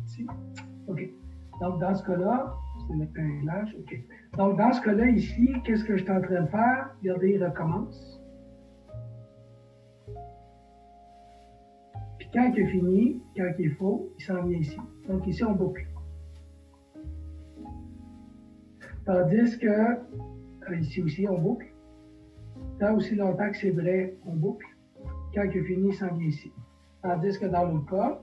Ici. OK. Donc, dans ce cas-là, c'est l'épinglage. OK. Donc, dans ce cas-là, ici, qu'est-ce que je suis en train de faire? Regardez, il recommence. Puis quand il est fini, quand il est faux, il s'en vient ici. Donc, ici, on boucle. Tandis que, ici aussi, on boucle. Tant aussi longtemps que c'est vrai, on boucle. Quand il est fini, il s'en vient ici. Tandis que dans l'autre cas,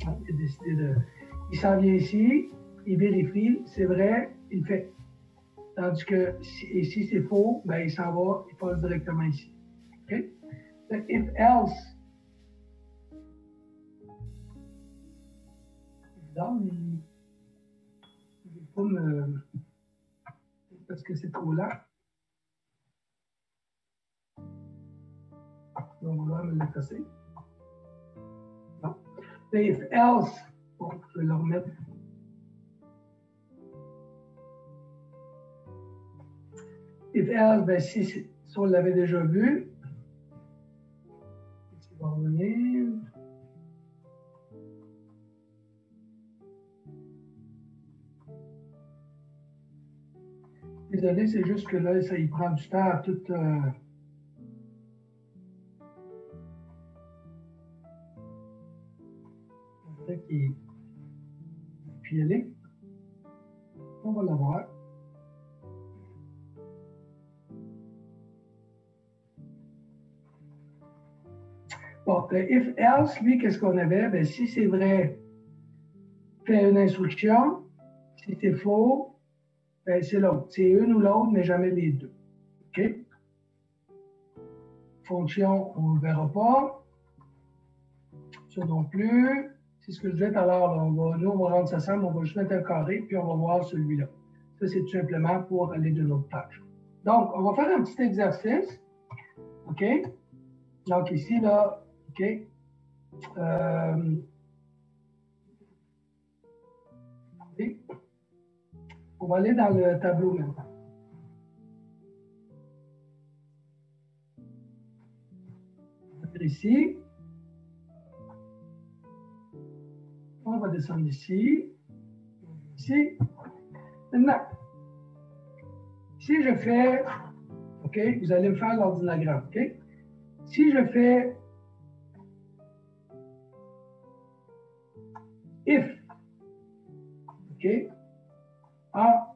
il a décidé de... Il s'en vient ici, il vérifie, c'est vrai, il fait. Tandis que si c'est faux, ben, il s'en va, il passe directement ici. OK? Le if else. Évidemment, il ne veut pas me. Parce que c'est trop lent. Donc, on va me l'effacer. Non. Le if else. Bon, je vais le remettre. If else, ben, si on l'avait déjà vu, on va revenir. Désolé, c'est juste que là, ça y prend du temps à tout. Qui puis y aller. On va l'avoir. Bon, le if else, lui, qu'est-ce qu'on avait? Ben, si c'est vrai, fait une instruction. Si c'est faux, ben, c'est l'autre. C'est une ou l'autre, mais jamais les deux. OK? Fonction, on ne verra pas. Ça non plus. C'est ce que je disais tout à l'heure. Nous, on va rendre ça simple. On va juste mettre un carré, puis on va voir celui-là. Ça, c'est tout simplement pour aller d'une autre page. Donc, on va faire un petit exercice. OK? Donc, ici, là, OK? On va aller dans le tableau maintenant. On va venir ici. On va descendre ici. Ici. Maintenant, si je fais, OK, vous allez me faire l'ordinagramme, OK? Si je fais if, OK, A,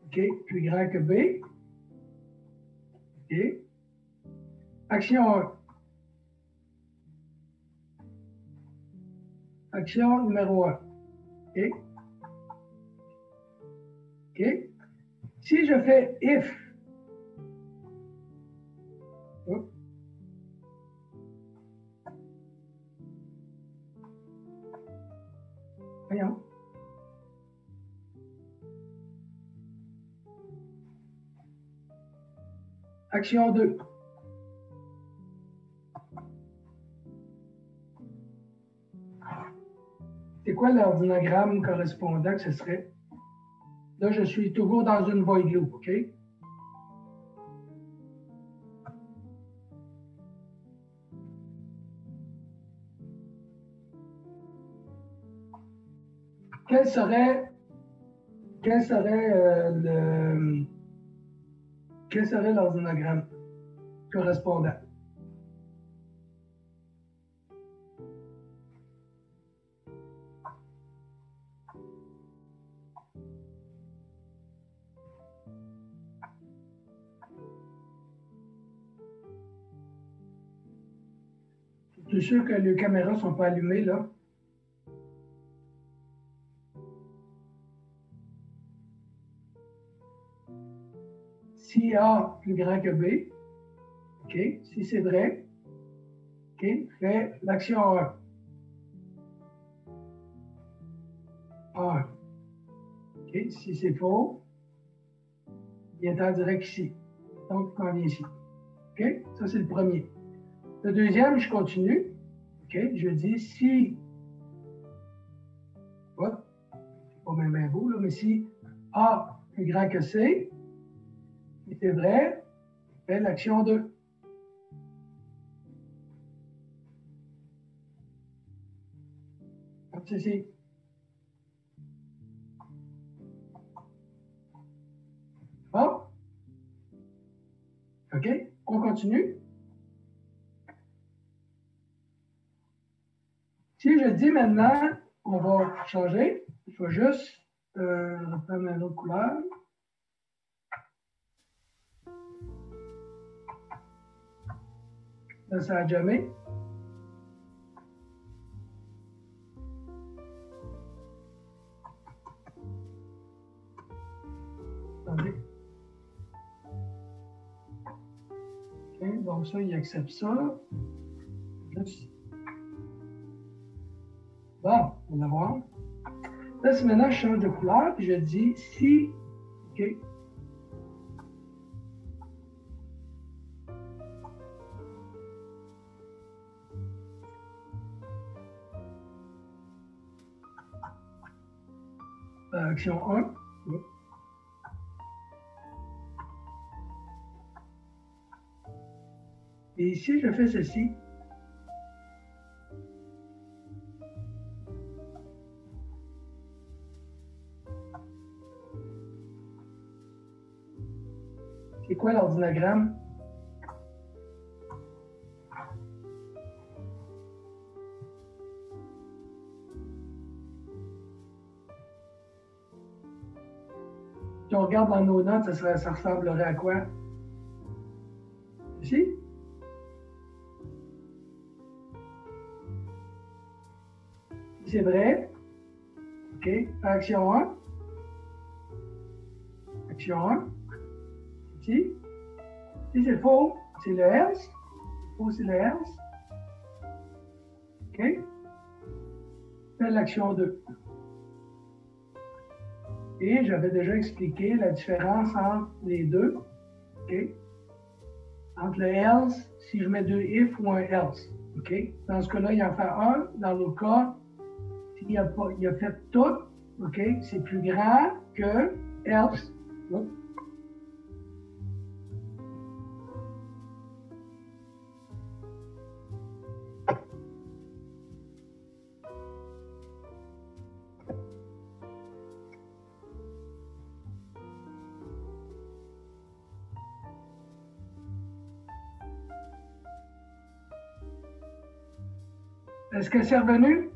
OK, plus grand que B, OK, action 1. Action numéro 1, OK? OK? Si je fais if, hop, voyons. Action 2. C'est quoi l'ordinagramme correspondant que ce serait? Là, je suis toujours dans une void loop, OK? Quel serait l'ordinagramme correspondant? Je suis sûr que les caméras ne sont pas allumées, là. Si A plus grand que B, OK, si c'est vrai, OK, fais l'action 1. 1. OK, si c'est faux, il est en direct ici. Donc, il m'en vient ici. OK, ça c'est le premier. Le deuxième, je continue. OK, je dis si, hop, c'est pas même bien beau, là, mais si A plus grand que C, si c'est vrai, fais l'action 2. Comme ceci. Bon. OK, on continue. Si je dis maintenant, on va changer, il faut juste reprendre une autre couleur. Là, ça a jamais. Attendez. OK, donc ça, il accepte ça. Juste. Bon, on va voir. Là, si maintenant je change de couleur, puis je dis si, OK. Action 1. Oui. Et ici, je fais ceci. C'est quoi l'ordinogramme? Si on regarde dans nos notes, ça ressemblerait à quoi? Ici? C'est vrai. OK. Action 1. Action 1. Ici. Ici, c'est faux. C'est le else. Faux, c'est le else. OK. Fais l'action 2. Et j'avais déjà expliqué la différence entre les deux. OK. Entre le else, si je mets deux if ou un else. OK. Dans ce cas-là, il en fait un. Dans l'autre cas, il a fait tout, OK, c'est plus grand que else. Oh. Est-ce que c'est revenu?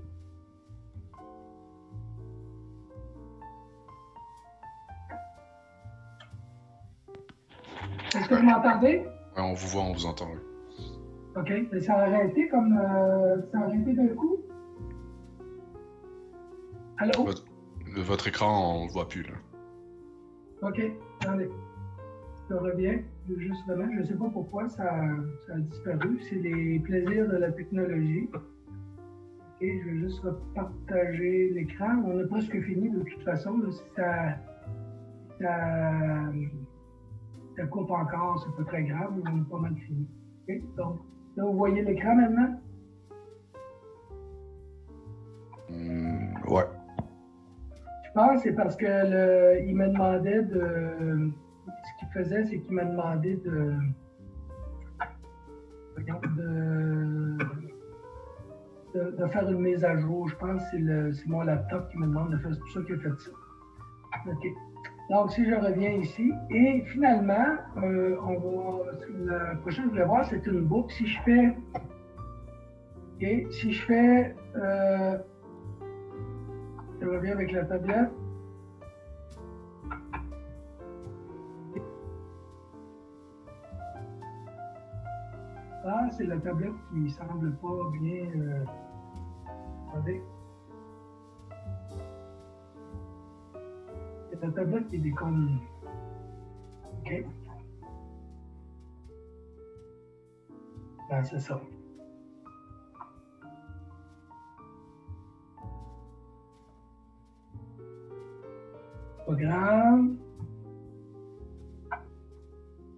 Est-ce que vous m'entendez? Ouais, on vous voit, on vous entend. Oui. OK. Mais ça a arrêté comme. Ça a arrêté d'un coup? Allô? Votre écran, on le voit plus, là. OK. Attendez. Ça revient. Juste vraiment, je ne sais pas pourquoi ça a disparu. C'est les plaisirs de la technologie. OK. Je vais juste repartager l'écran. On a presque fini de toute façon. Là, ça coupe encore, c'est pas très grave, on a pas mal fini. Okay? Donc, là, vous voyez l'écran maintenant? Ouais. Je pense que c'est parce que il me demandait de. Ce qu'il faisait, c'est qu'il m'a demandé de faire une mise à jour. Je pense que c'est mon laptop qui me demande de faire. C'est pour ça qu'il a fait ça. OK. Donc, si je reviens ici, et finalement, la prochaine que je voulais voir, c'est une boucle. Si je fais, okay, si je fais, je reviens avec la tablette. Ah, c'est la tablette qui semble pas bien. Attendez. C'est la tablette qui déconne. OK. Ben, c'est ça. Pas grave.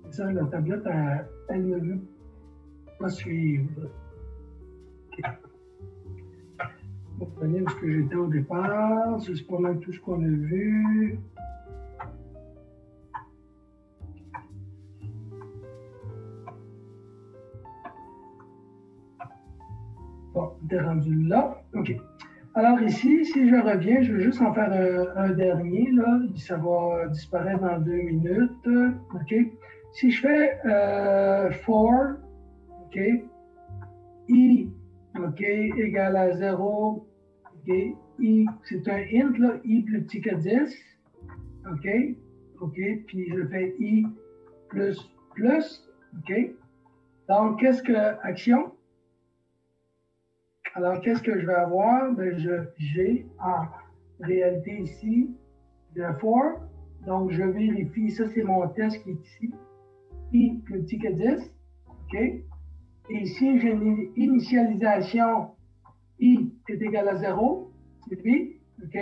C'est ça, la tablette, elle ne veut pas suivre. OK. On va revenir où ce que j'étais au départ. C'est pas mal tout ce qu'on a vu. Bon, t'es rendu là. OK. Alors ici, si je reviens, je vais juste en faire un dernier. Là. Ça va disparaître dans 2 minutes. OK. Si je fais for, OK, I, OK, OK, égale à 0. OK, I, c'est un int, là, I plus petit que 10. OK, OK, puis je fais I plus plus. OK. Donc, qu'est-ce que action? Alors, qu'est-ce que je vais avoir? Ben, j'ai en réalité ici de for. Donc, je vérifie, ça c'est mon test qui est ici. I plus petit que 10. OK. Et ici, j'ai une initialisation I est égal à 0. C'est lui. OK.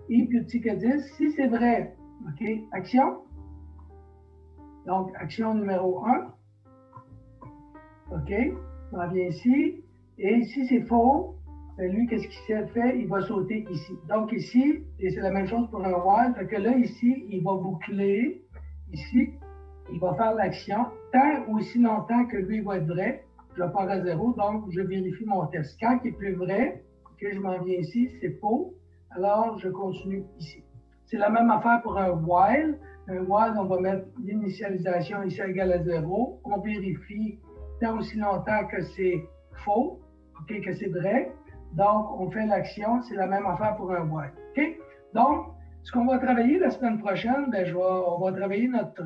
I plus petit que 10. Si c'est vrai, OK, action. Donc, action numéro 1. OK. On revient ici. Et si c'est faux, ben lui, qu'est-ce qu'il fait? Il va sauter ici. Donc ici, et c'est la même chose pour un while, fait que là, ici, il va boucler. Ici, il va faire l'action tant ou aussi longtemps que lui va être vrai. Je vais faire à 0, donc je vérifie mon test. Quand il est plus vrai, que je m'en viens ici, c'est faux. Alors, je continue ici. C'est la même affaire pour un while. Un while, on va mettre l'initialisation ici égale à 0. On vérifie tant aussi longtemps que c'est faux, OK, que c'est vrai. Donc, on fait l'action, c'est la même affaire pour un while. OK? Donc, ce qu'on va travailler la semaine prochaine, ben, on va travailler notre